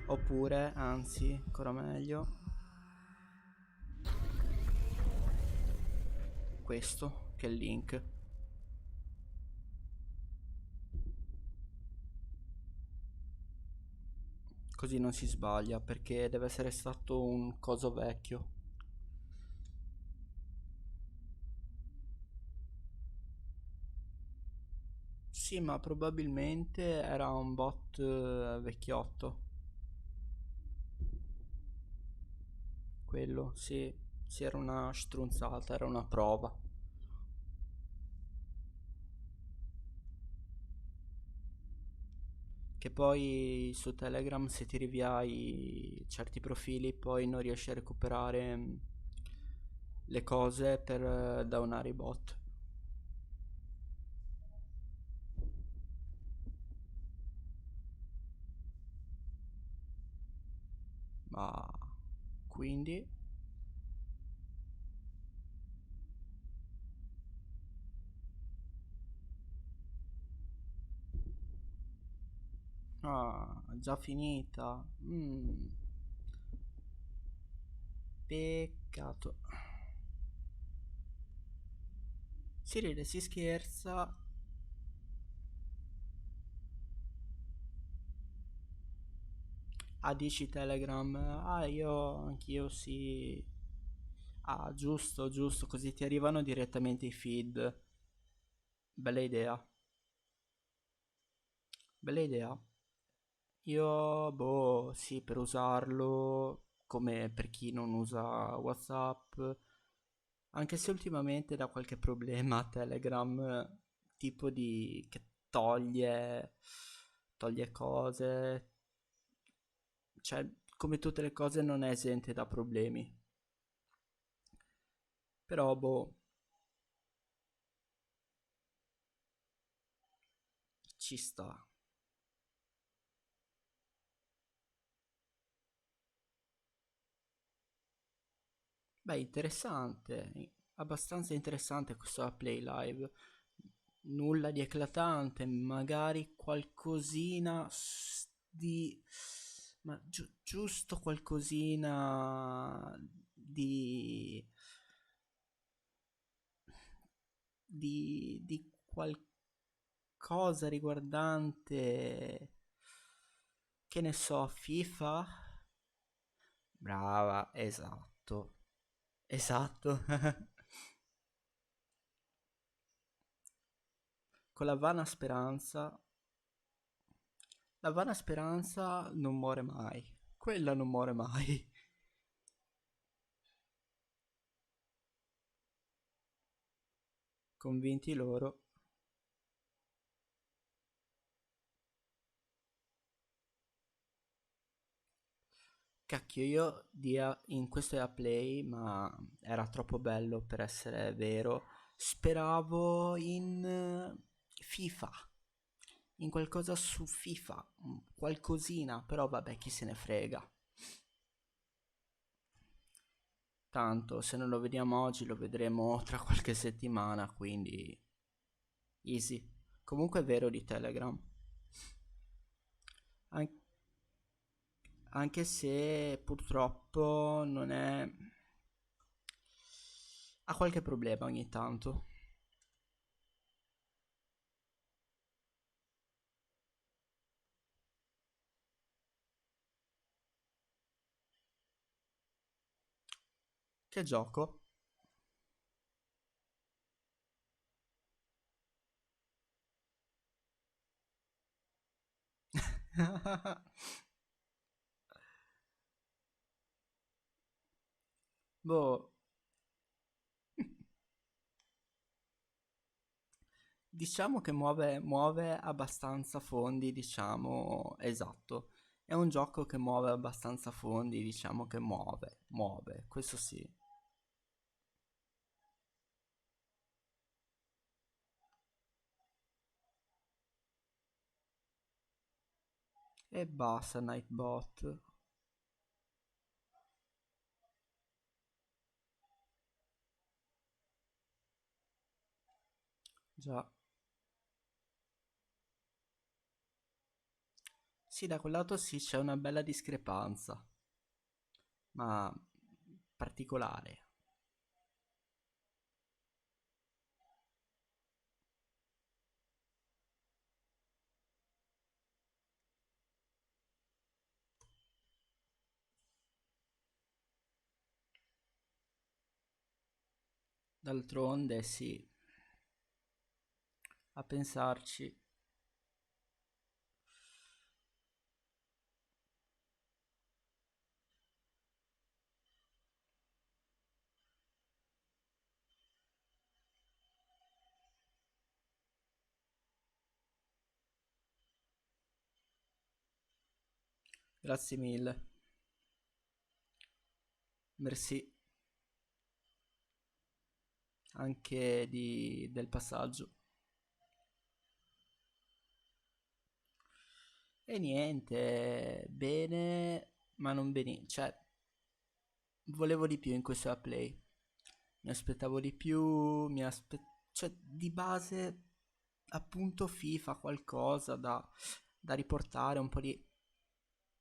[SPEAKER 16] Oppure, anzi, ancora meglio, questo, che è il link. Così non si sbaglia, perché deve essere stato un coso vecchio. Sì, ma probabilmente era un bot vecchiotto. Quello, sì, sì, era una strunzata, era una prova. Che poi su Telegram se ti rinviai certi profili poi non riesci a recuperare le cose per downare i bot. Ma quindi... Ah, già finita. Peccato. Si ride, si scherza. Ah, dici Telegram? Ah, anch'io sì. Ah, giusto, giusto, così ti arrivano direttamente i feed. Bella idea. Bella idea. Io, boh, sì, per usarlo, come per chi non usa WhatsApp, Anche se ultimamente da qualche problema Telegram, tipo di che toglie cose, cioè come tutte le cose non è esente da problemi. Però boh, ci sta. Beh, interessante, abbastanza interessante questo Play Live. Nulla di eclatante, magari qualcosina di... ma giusto qualcosina di qualcosa riguardante, che ne so, FIFA? Brava, esatto. Esatto. Con la vana speranza non muore mai. Quella non muore mai. Convinti loro. Cacchio, io in questo EA Play, ma era troppo bello per essere vero. Speravo in FIFA, in qualcosa su FIFA, qualcosina, però vabbè, chi se ne frega. Tanto se non lo vediamo oggi lo vedremo tra qualche settimana, quindi easy. Comunque è vero di Telegram. An- Anche se purtroppo non è... ha qualche problema ogni tanto. Che gioco? Boh, diciamo che muove abbastanza fondi, diciamo, esatto. È un gioco che muove abbastanza fondi, diciamo che muove, questo sì. E basta, Nightbot. Già. Sì, da quel lato sì, c'è una bella discrepanza, ma particolare. D'altronde sì, a pensarci. Grazie mille. Merci anche del passaggio. E niente, bene, ma non bene. Cioè, volevo di più in questo play. Mi aspettavo di più, cioè, di base, appunto, FIFA, qualcosa da riportare, un po' di...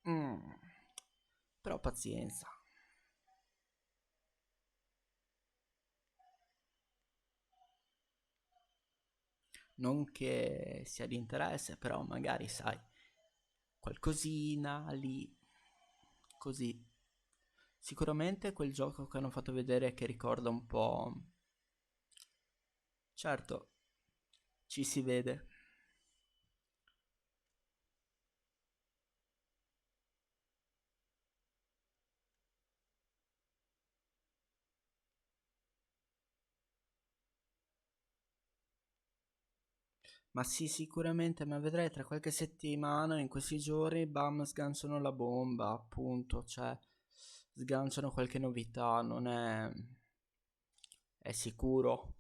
[SPEAKER 16] Mm. Però pazienza. Non che sia di interesse, però magari, sai, qualcosina lì, così. Sicuramente quel gioco che hanno fatto vedere che ricorda un po'... Certo, ci si vede. Ma sì, sicuramente, ma vedrai tra qualche settimana, in questi giorni, bam, sganciano la bomba, appunto, cioè sganciano qualche novità, non è... è sicuro.